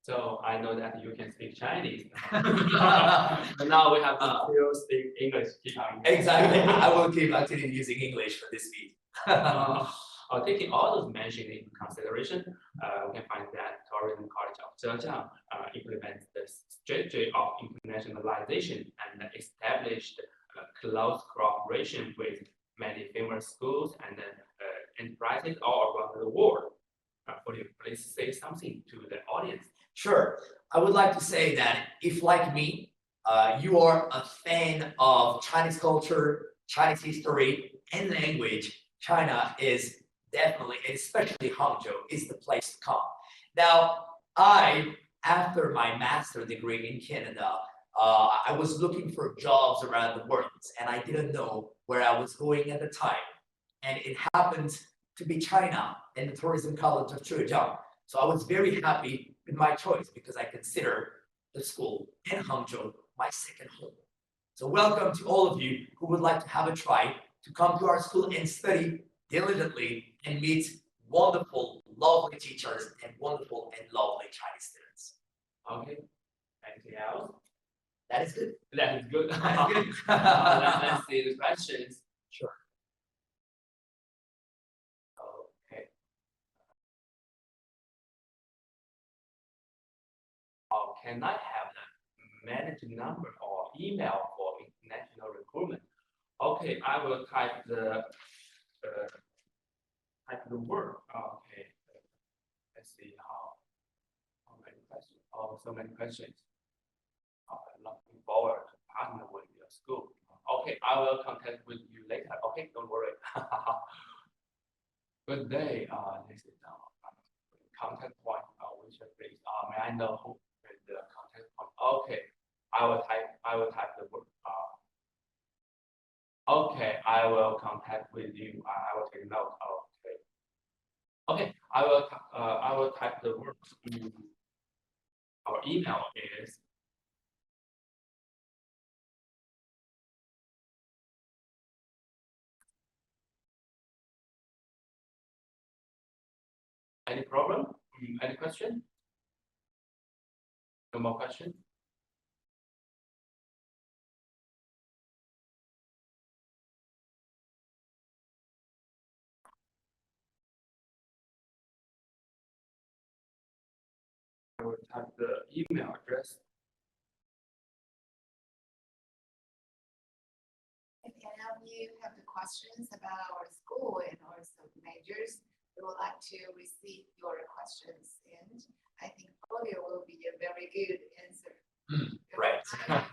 So I know that you can speak Chinese. But now we have to still speak English. Exactly. I will keep actually using English for this meet. Taking all those mentioned into consideration, we can find that Tourism College of Zhejiang implements the strategy of internationalization and established close cooperation with many famous schools and enterprises all around the world. Would you please say something to the audience? Sure. I would like to say that if, like me, you are a fan of Chinese culture, Chinese history, and language, China is definitely, and especially Hangzhou, is the place to come. Now, after my master's degree in Canada, I was looking for jobs around the world, and I didn't know where I was going at the time. And it happened to be China and the Tourism College of Zhejiang. So I was very happy with my choice, because I consider the school in Hangzhou my second home. So welcome to all of you who would like to have a try to come to our school and study diligently and meet wonderful, lovely teachers and wonderful and lovely Chinese students. Okay. Anything else? That is good. That is good. That is good. Let's see the questions. Sure. Okay. Can I have the manager number or email for international recruitment? Okay, I will type the word. Okay. Let's see how many questions. Oh, so many questions. Looking forward to partner with your school. Okay, I will contact with you later. Okay, don't worry. Good day. This is contact point. Which please. May I know who is the contact point? Okay, I will type the word. Okay, I will contact with you. I will take note. Okay. Okay, I will type the word. Our email is any problem? Any question? No more question? I will type the email address. If any of you have the questions about our school and also majors, we would like to receive your questions. And I think Claudia will be a very good answer. Right.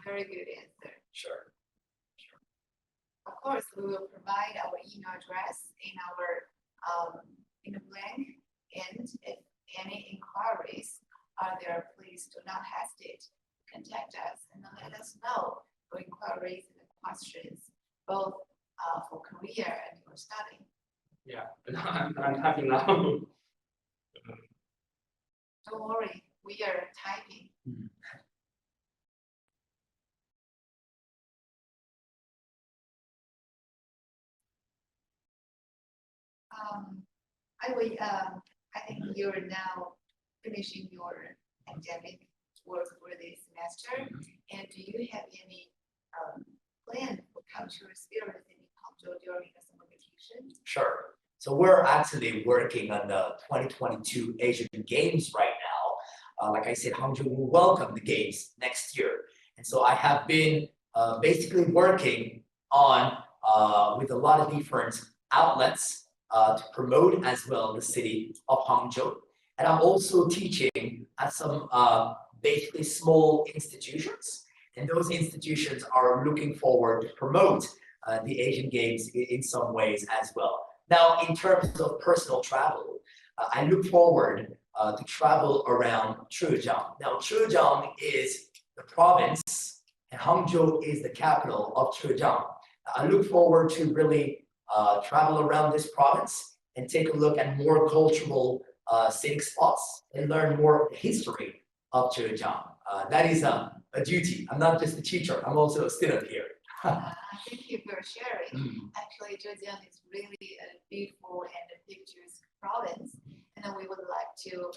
Very good answer. Sure. Of course, we will provide our email address in our in the blank. And if any inquiries are there, please do not hesitate to contact us and let us know your inquiries and questions, both for career and for study. Yeah, I'm happy now. Don't worry, we are typing. I think you're now finishing your academic work for this semester. And do you have any plan for cultural experience in Hangzhou during the summer vacation? Sure. So we're actually working on the 2022 Asian Games right now. Like I said, Hangzhou will welcome the Games next year. And so I have been basically working on with a lot of different outlets to promote as well the city of Hangzhou. And I'm also teaching at some basically small institutions. And those institutions are looking forward to promote the Asian Games in some ways as well. Now, in terms of personal travel, I look forward to travel around Zhejiang. Now, Zhejiang is the province and Hangzhou is the capital of Zhejiang. I look forward to really travel around this province and take a look at more cultural scenic spots and learn more history of Zhejiang. That is a duty. I'm not just a teacher, I'm also a student here. Thank you for sharing. Actually, Zhejiang is really a beautiful and a picturesque province, and we would like to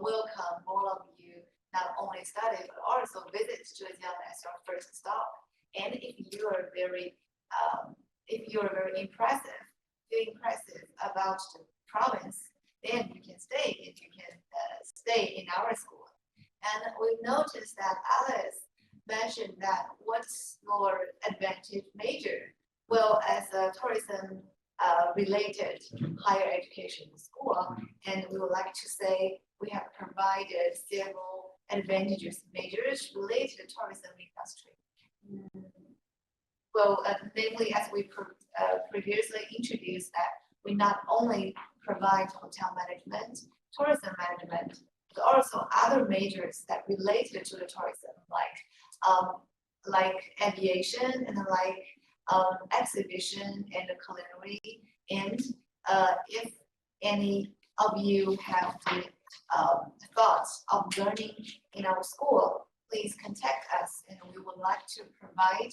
welcome all of you not only study but also visit Zhejiang as your first stop. And if you are very impressive about the province, then you can stay if you can stay in our school. And we noticed that Alice mentioned that what's your advantage major? Well, as a tourism related higher education school, and we would like to say we have provided several advantages majors related to tourism industry. Well, namely, as we previously introduced, that we not only provide hotel management, tourism management, but also other majors that related to the tourism, like aviation and like exhibition and culinary. And if any of you have the thoughts of learning in our school, please contact us, and we would like to provide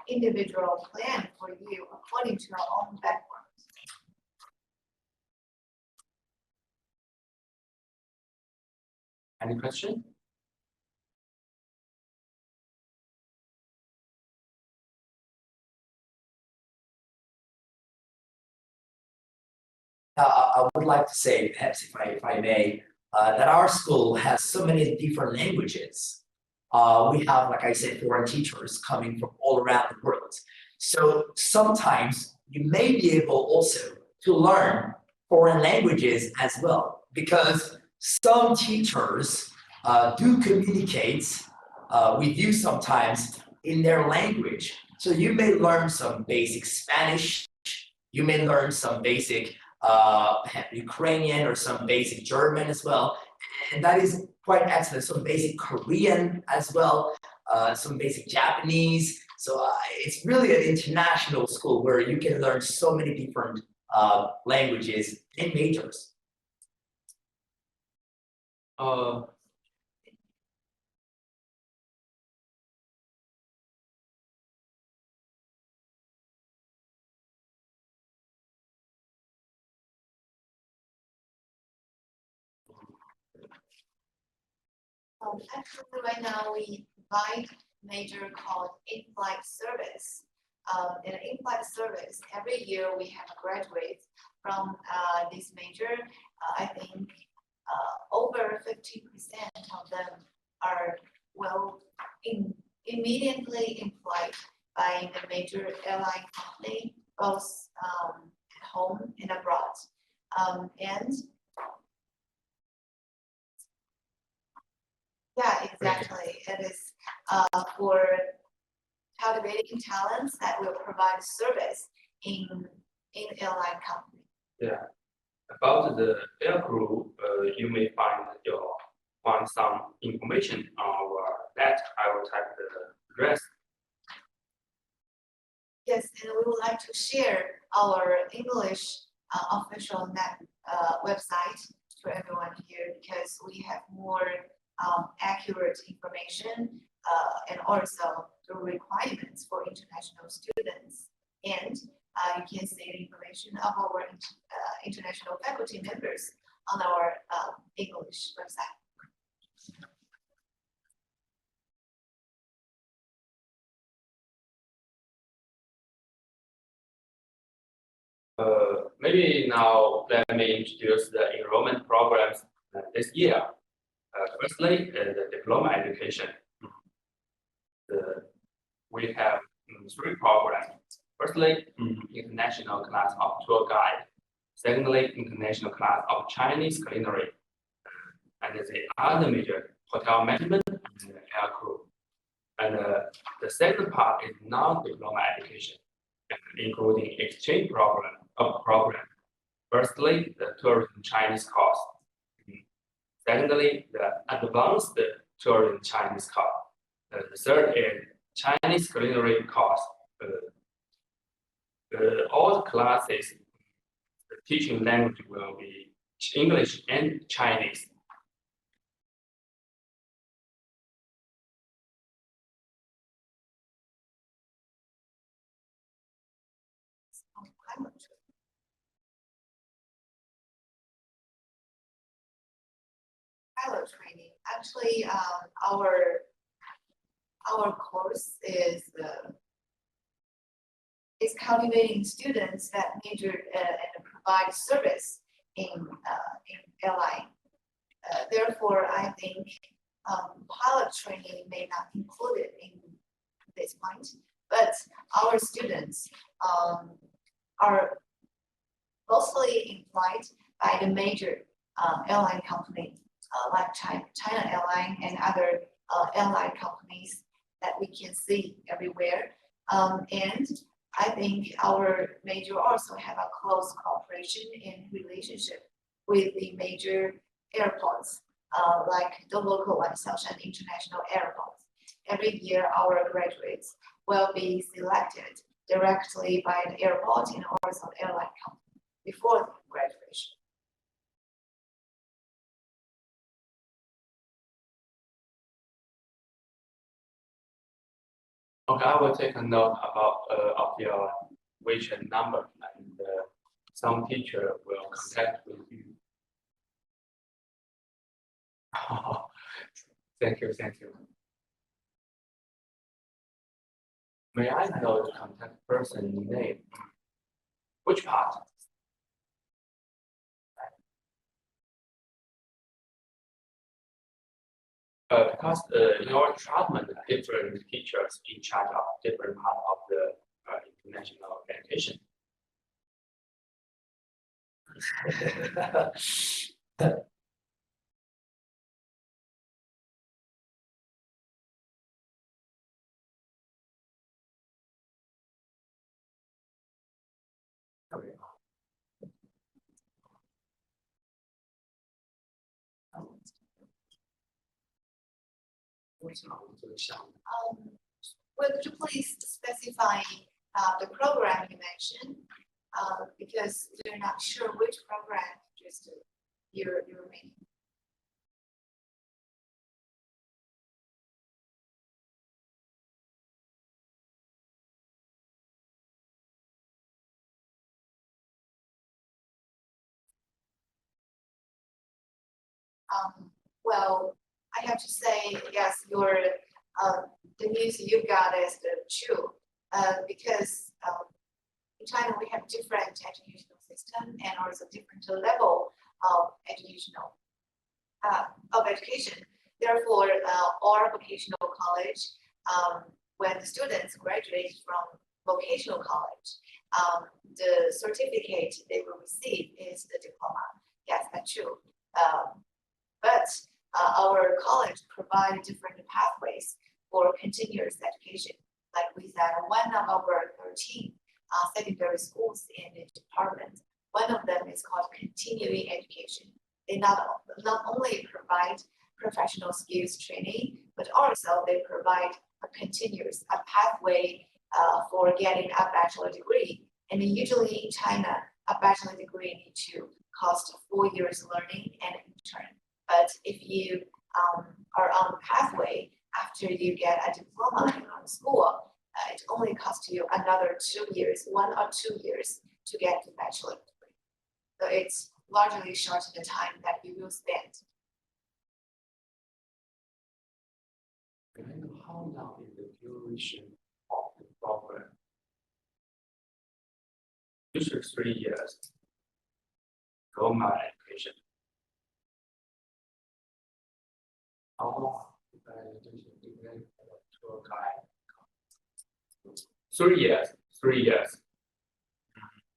individual plan for you according to your own background. Any question? I would like to say, perhaps if I may, that our school has so many different languages. We have, like I said, foreign teachers coming from all around the world. So sometimes you may be able also to learn foreign languages as well, because some teachers do communicate with you sometimes in their language. So you may learn some basic Spanish, you may learn some basic Ukrainian or some basic German as well. And that is quite excellent. Some basic Korean as well, some basic Japanese. So it's really an international school where you can learn so many different languages and majors. Actually, right now we provide major called in-flight service. In in-flight service, every year we have graduates from this major. I think over 50% of them are immediately employed by the major airline company both at home and abroad. And yeah, exactly. It is for cultivating talents that will provide service in airline company. Yeah. About the air crew, you may find some information on our that I will type the address. Yes, and we would like to share our English official website for everyone here because we have more accurate information and also the requirements for international students. And you can see the information of our international faculty members on our English website. Maybe now let me introduce the enrollment programs this year. Firstly, the diploma education. We have 3 programs. Firstly, international class of tour guide. Secondly, international class of Chinese culinary. And the other major hotel management and air crew. And the second part is non-diploma education, including exchange program. Firstly, the tourism Chinese course. Secondly, the advanced tourism Chinese course. The third is Chinese culinary course. All the classes, the teaching language will be English and Chinese. Pilot training. Actually, our course is cultivating students that major and provide service in airline. Therefore, I think pilot training may not include it in this point, but our students are mostly employed by the major airline company like China Airline and other airline companies that we can see everywhere. And I think our major also have a close cooperation and relationship with the major airports, like the local one, Zhejiang International Airport. Every year, our graduates will be selected directly by the airport and also airline company before graduation. Okay, I will take a note about of your WeChat number, and some teacher will contact with you. Thank you, thank you. May I know the contact person name? Which part? Because in our department, different teachers in charge of different part of the international education. Okay. Would you please specify the program you mentioned? Because we're not sure which program just you're meaning. Well, I have to say, yes, the news you got is true, because in China we have different educational system and also different level of education. Therefore, our vocational college, when the students graduate from vocational college, the certificate they will receive is the diploma. Yes, that's true. But our college provide different pathways for continuous education. Like we said, one of our 13 secondary schools in the department, one of them is called continuing education. They not only provide professional skills training, but also they provide a continuous pathway for getting a bachelor degree. And usually in China, a bachelor degree need to cost 4 years learning and intern. But if you are on the pathway after you get a diploma from school, it only costs you another 2 years, 1 or 2 years to get the bachelor degree. So it's largely shorten the time that you will spend. And how long is the duration of the program? Usually 3 years. Diploma education. How long? 3 years. 3 years.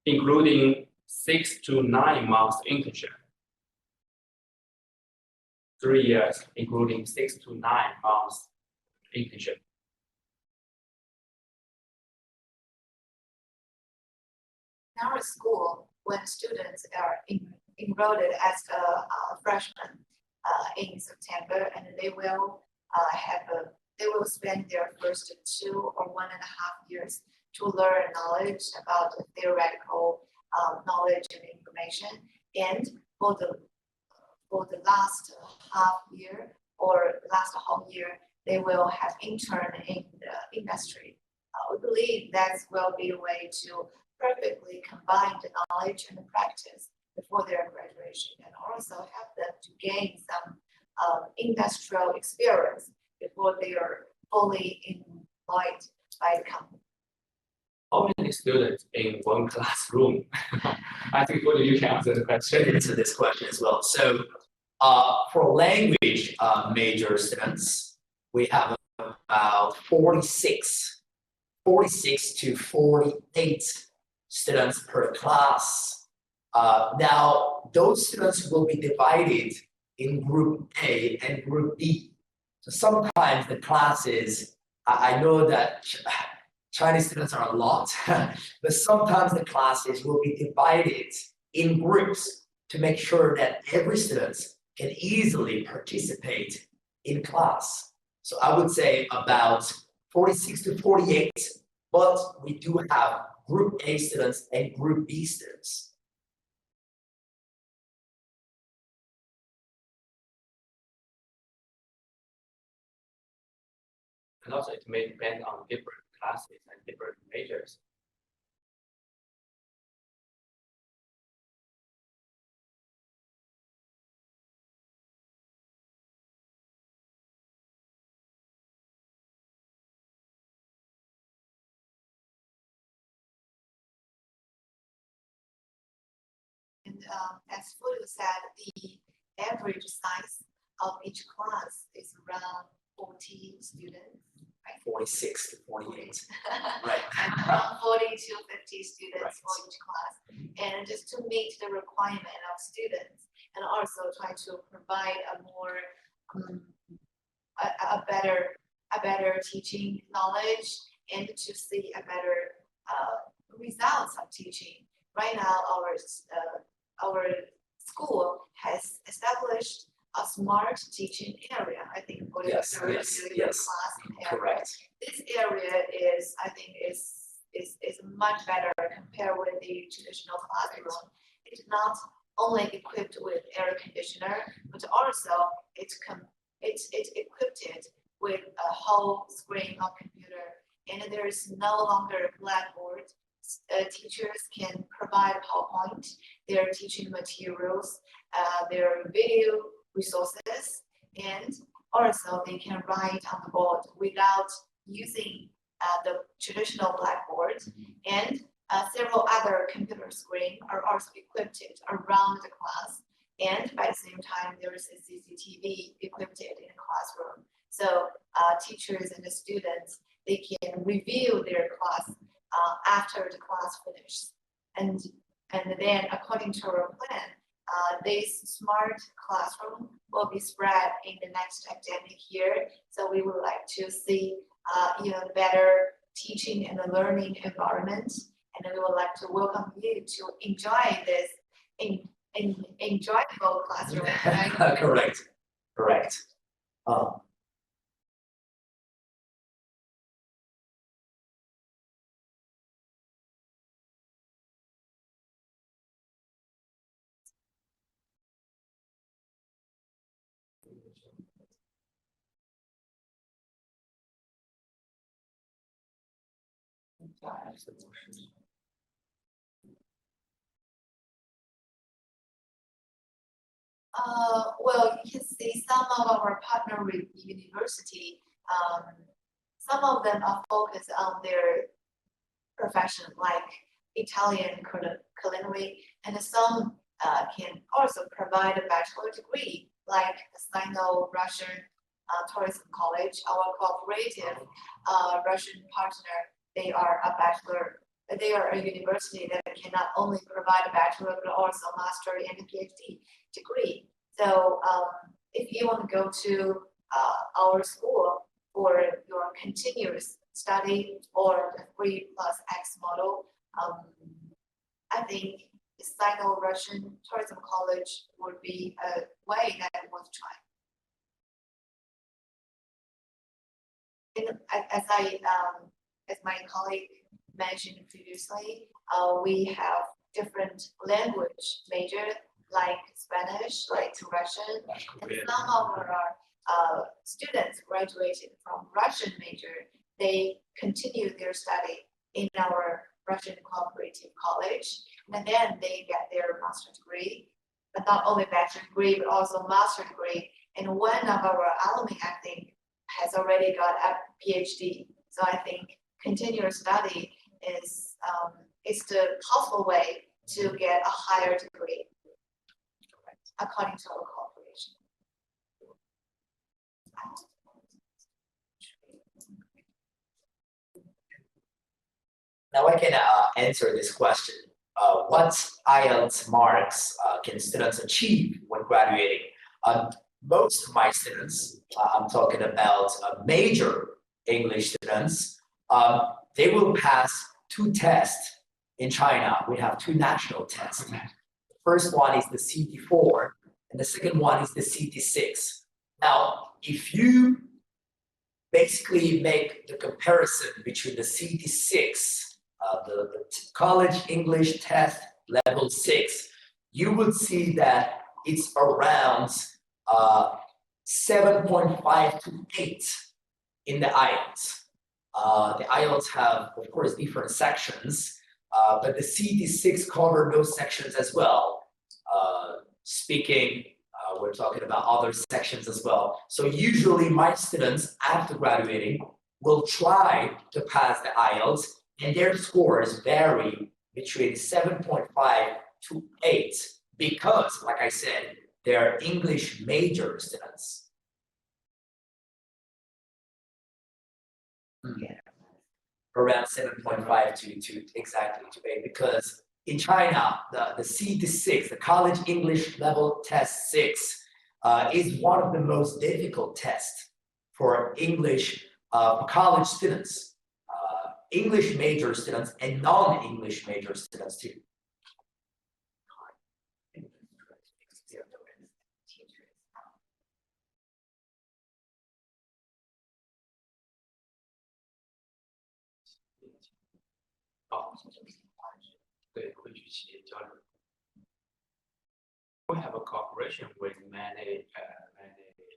Including 6 to 9 months internship. 3 years, including 6 to 9 months internship. In our school, when students are enrolled as a freshman in September, and they will spend their first 2 or 1.5 years to learn knowledge about the theoretical knowledge and information. And for the last half year or last whole year, they will have intern in the industry. We believe that will be a way to perfectly combine the knowledge and the practice before their graduation, and also help them to gain some industrial experience before they are fully employed by the company. How many students in one classroom? I think both of you can answer the question. Into this question as well. So for language major students, we have about 46 to 48 students per class. Now, those students will be divided in group A and group B. So sometimes the classes, I know that Chinese students are a lot, but sometimes the classes will be divided in groups to make sure that every student can easily participate in class. So I would say about 46 to 48, but we do have group A students and group B students. And also it may depend on different classes and different majors. And as Fuyu said, the average size of each class is around 40 students. 46 to 48. Right. And around 40 to 50 students Right. for each class. And just to meet the requirement of students, and also try to provide a more a better teaching knowledge, and to see a better results of teaching. Right now, our school has established a smart teaching area. I think for the Yes. class area. Correct. This area is, I think, is much better compared with the traditional classroom. It's not only equipped with air conditioner, but also it's equipped with a whole screen of computer, and there is no longer blackboard. Teachers can provide PowerPoint, their teaching materials, their video resources, and also they can write on the board without using the traditional blackboard. And several other computer screens are also equipped around the class. And by the same time, there is a CCTV equipped in the classroom. So teachers and the students, they can review their class after the class finishes. And then according to our plan, this smart classroom will be spread in the next academic year. So we would like to see, better teaching and the learning environment. And we would like to welcome you to enjoy this enjoyable classroom. Right? Correct. Well, you can see some of our partner university, some of them are focused on their profession, like Italian culinary, and some can also provide a bachelor degree, like the Sino-Russian Tourism College, our cooperative Russian partner. They are a university that can not only provide a bachelor but also a master and a PhD degree. So if you want to go to our school for your continuous study or the 3+X model, I think the Sino-Russian Tourism College would be a way that worth trying. And as my colleague mentioned previously, we have different language major like Spanish, like Russian, and some of our students graduated from Russian major. They continue their study in our Russian Cooperative College, and then they get their master degree, but not only bachelor degree, but also master degree. And one of our alumni, I think, has already got a PhD. So I think continuous study is the possible way to get a higher degree, according to our cooperation. Now I can answer this question. What IELTS marks can students achieve when graduating? Most of my students, I'm talking about major English students, they will pass 2 tests in China. We have 2 national tests. The first one is the CT4, and the second one is the CT6. Now, if you basically make the comparison between the CT6, the college English test level 6, you will see that it's around 7.5 to 8 in the IELTS. The IELTS have, of course, different sections, but the CT6 cover those sections as well. Speaking, we're talking about other sections as well. So usually my students after graduating will try to pass the IELTS, and their scores vary between 7.5 to 8 because, like I said, they're English major students. Around 7.5 to exactly to 8, because in China, the CT6, the college English level test 6, is one of the most difficult tests for English college students, English major students and non-English major students too. We have a cooperation with many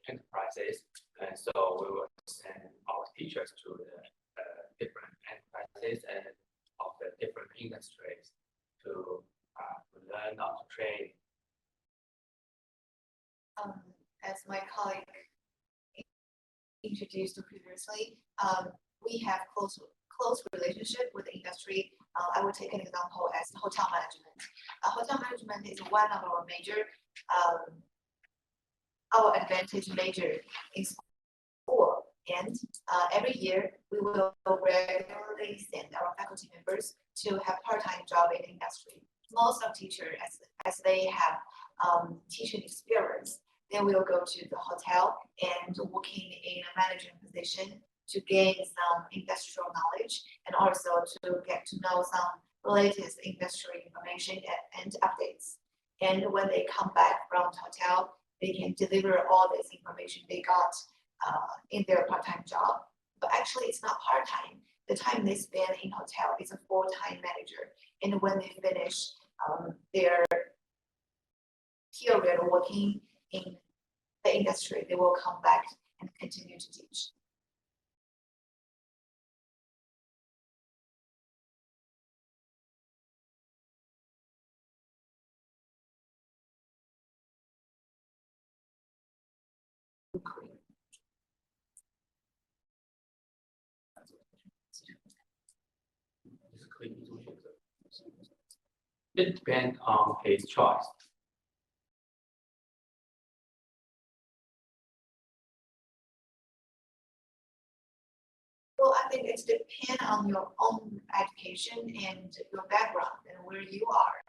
enterprises, and so we will send our teachers to the different enterprises and of the different industries to learn how to train. As my colleague introduced previously, we have close relationship with the industry. I will take an example as hotel management. Hotel management is one of our major, our advantage major in school. And every year, we will regularly send our faculty members to have part-time job in industry. Most of teachers, as they have teaching experience, they will go to the hotel and working in a management position to gain some industrial knowledge and also to get to know some latest industry information and updates. And when they come back from the hotel, they can deliver all this information they got in their part-time job. But actually, it's not part-time. The time they spend in hotel is a full-time manager. And when they finish their period working in the industry, they will come back and continue to teach. It depends on his choice. Well, I think it depends on your own education and your background and where you are.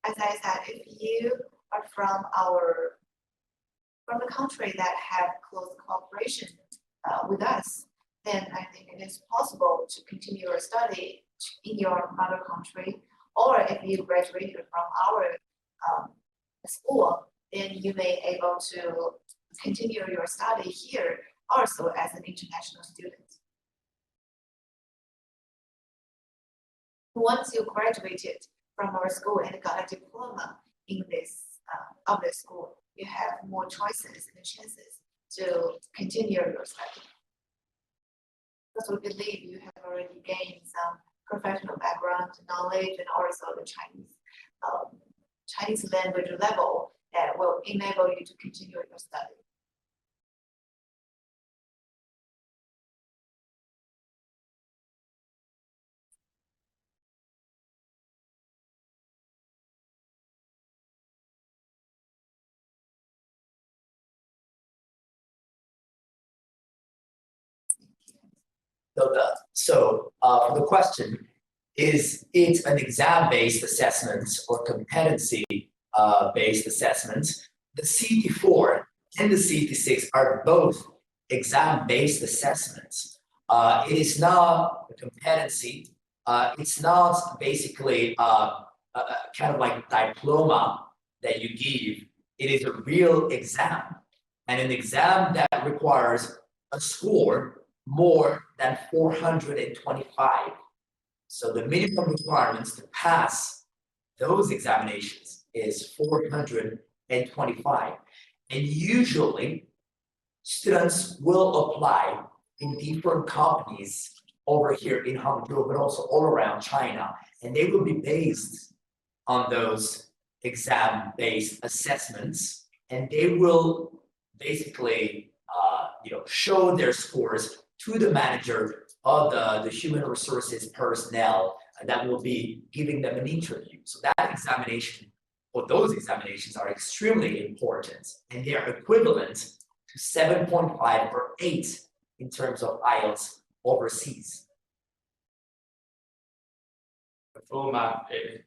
As I said, if you are from a country that have close cooperation with us, then I think it is possible to continue your study in your mother country. Or if you graduated from our school, then you may able to continue your study here also as an international student. Once you graduated from our school and got a diploma in this of the school, you have more choices and chances to continue your study. Because we believe you have already gained some professional background, knowledge, and also the Chinese language level that will enable you to continue your study. So for the question, is it an exam-based assessment or competency-based assessment? The CET4 and the CET6 are both exam-based assessments. It is not a competency. It's not basically kind of like diploma that you give. It is a real exam, and an exam that requires a score more than 425. So the minimum requirements to pass those examinations is 425. And usually students will apply in different companies over here in Hangzhou, but also all around China. And they will be based on those exam-based assessments. And they will basically show their scores to the manager of the human resources personnel that will be giving them an interview. So that examination, or those examinations, are extremely important, and they are equivalent to 7.5 or 8 in terms of IELTS overseas. The full mark is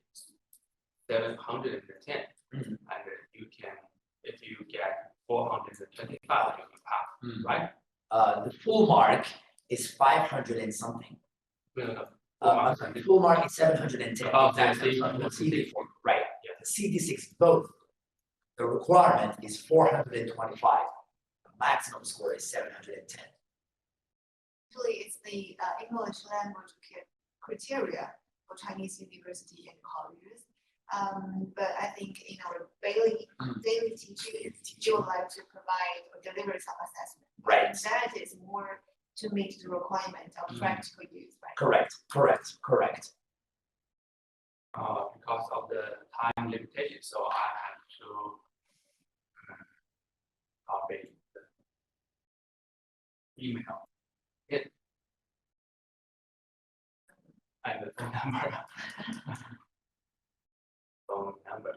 710, and you can, if you get 425, you can pass, right? The full mark is 500 and something. No. The full mark is 710. Exactly. CET4, right? Yeah. The CET6 both. The requirement is 425. The maximum score is 710. Actually, it's the English language criteria for Chinese university and colleges. But I think in our daily teaching, you would like to provide or deliver some assessment. Right. And that is more to meet the requirement of practical use, right? Correct. Because of the time limitation, so I have to copy the email. And the phone number. Phone number.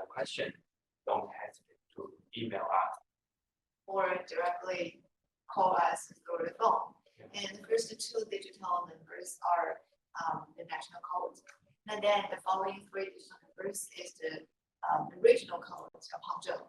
question, don't hesitate to email us. or directly call us through the phone. And the first two digital numbers are the national code. And then the following three digital numbers is the regional code of Hangzhou.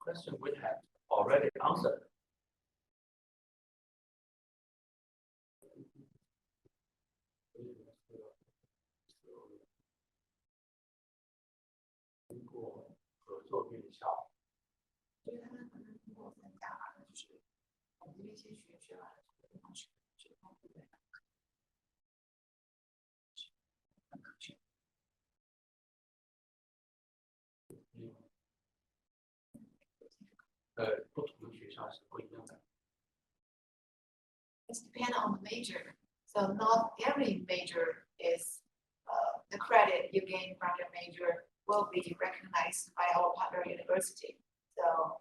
Question we have already answered. It's dependent on the major. So not every major is the credit you gain from your major will be recognized by our partner university. So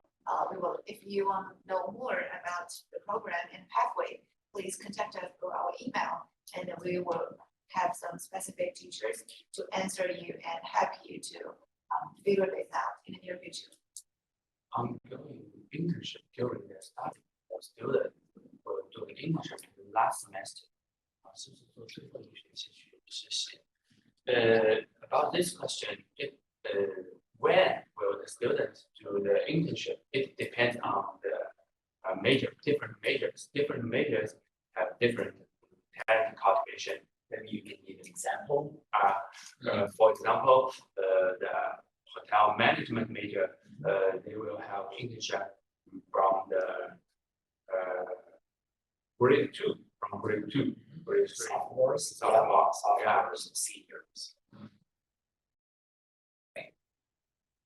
we will, if you want to know more about the program and pathway, please contact us through our email, and then we will have some specific teachers to answer you and help you to figure this out in the near future. Ongoing internship during their study, the student will do the internship in the last semester. About this question, when will the students do the internship? It depends on the major, different majors. Different majors have different talent cultivation. Maybe you can give an example. For example, the hotel management major, they will have internship from the grade 2, grade 3, Sophomores, sophomores, seniors.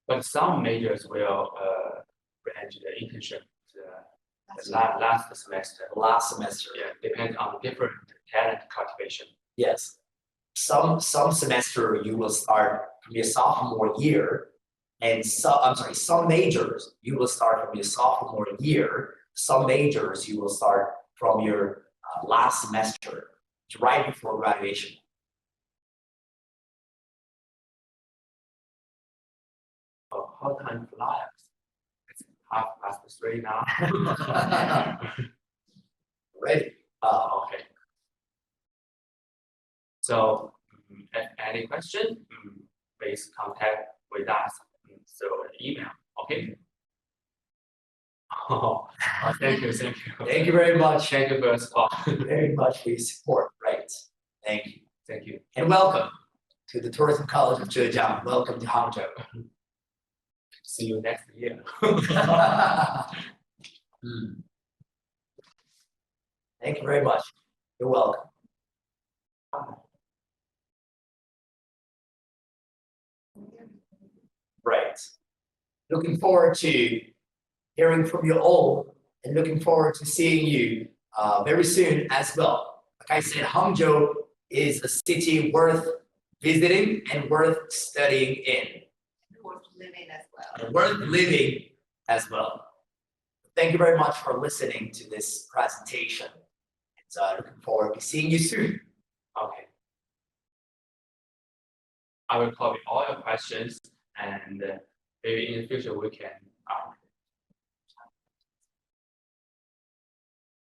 But some majors will branch the internship the last semester. Last semester. Yeah, depends on different talent cultivation. Yes. Some semester you will start from your sophomore year, and some majors you will start from your sophomore year. Some majors you will start from your last semester, right before graduation. Oh, how time flies. It's 3:30 now. Ready? Okay. So, any question, please contact with us through an email. Okay. Oh, thank you. Thank you very much. Thank you for your support. Very much for your support. Right. Thank you. you. And welcome to the Tourism College of Zhejiang. Welcome to Hangzhou. See you next year. Thank you very much. You're welcome. Right. Looking forward to hearing from you all, and looking forward to seeing you very soon as well. Like I said, Hangzhou is a city worth visiting and worth studying in. Worth living as well. And worth living as well. Thank you very much for listening to this presentation. And looking forward to seeing you soon. Okay. I will copy all your questions, and maybe in the future we can.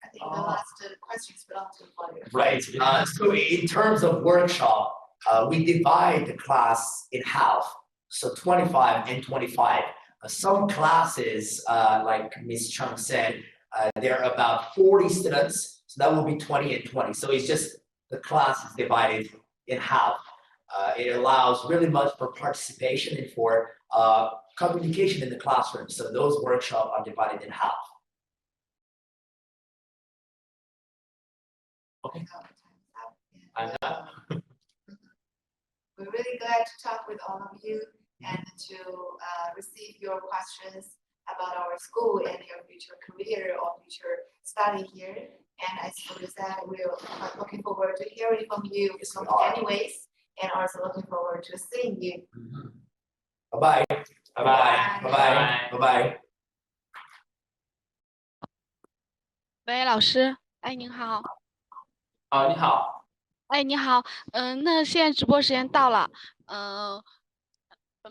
I think the last questions belong to Claudia. Right. So in terms of workshop, we divide the class in half. So 25 and 25. Some classes, like Ms. Chung said, there are about 40 students. So that will be 20 and 20. So it's just the class is divided in half. It allows really much for participation and for communication in the classroom. So those workshops are divided in half. Okay. Now time's up. I'm And, done. we're really glad to talk with all of you and to receive your questions about our school and your future career or future study here. And as Lou said, we're looking forward to hearing from you from anyways, and also looking forward to seeing you. Bye bye. Bye Bye bye. bye. Bye bye.喂，老师，哎，您好，你好。哎，你好，那现在直播时间到了，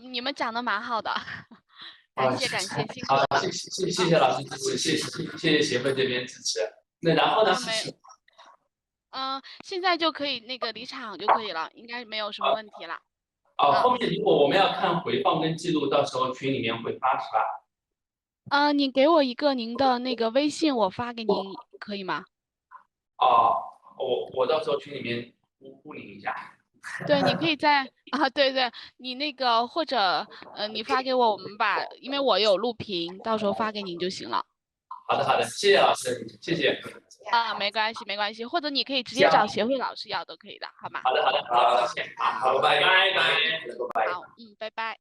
你们讲的蛮好的，感谢，辛苦好了。的，谢谢老师支持，谢谢协会这边支持。那然后呢？现在就可以那个离场就可以了，应该没有什么问题了。后面如果我们要看回放跟记录，到时候群里面会发是吧？你给我一个您的那个微信，我发给您，可以吗？我到时候群里面呼您一下。对，你可以在对，你那个或者你发给我，我们因为我有录屏，到时候发给您就行了。好的，谢谢老师，谢谢。没关系，或者你可以直接找协会老师要都可以的，好吗？好的，谢谢，好，拜拜。好，拜拜。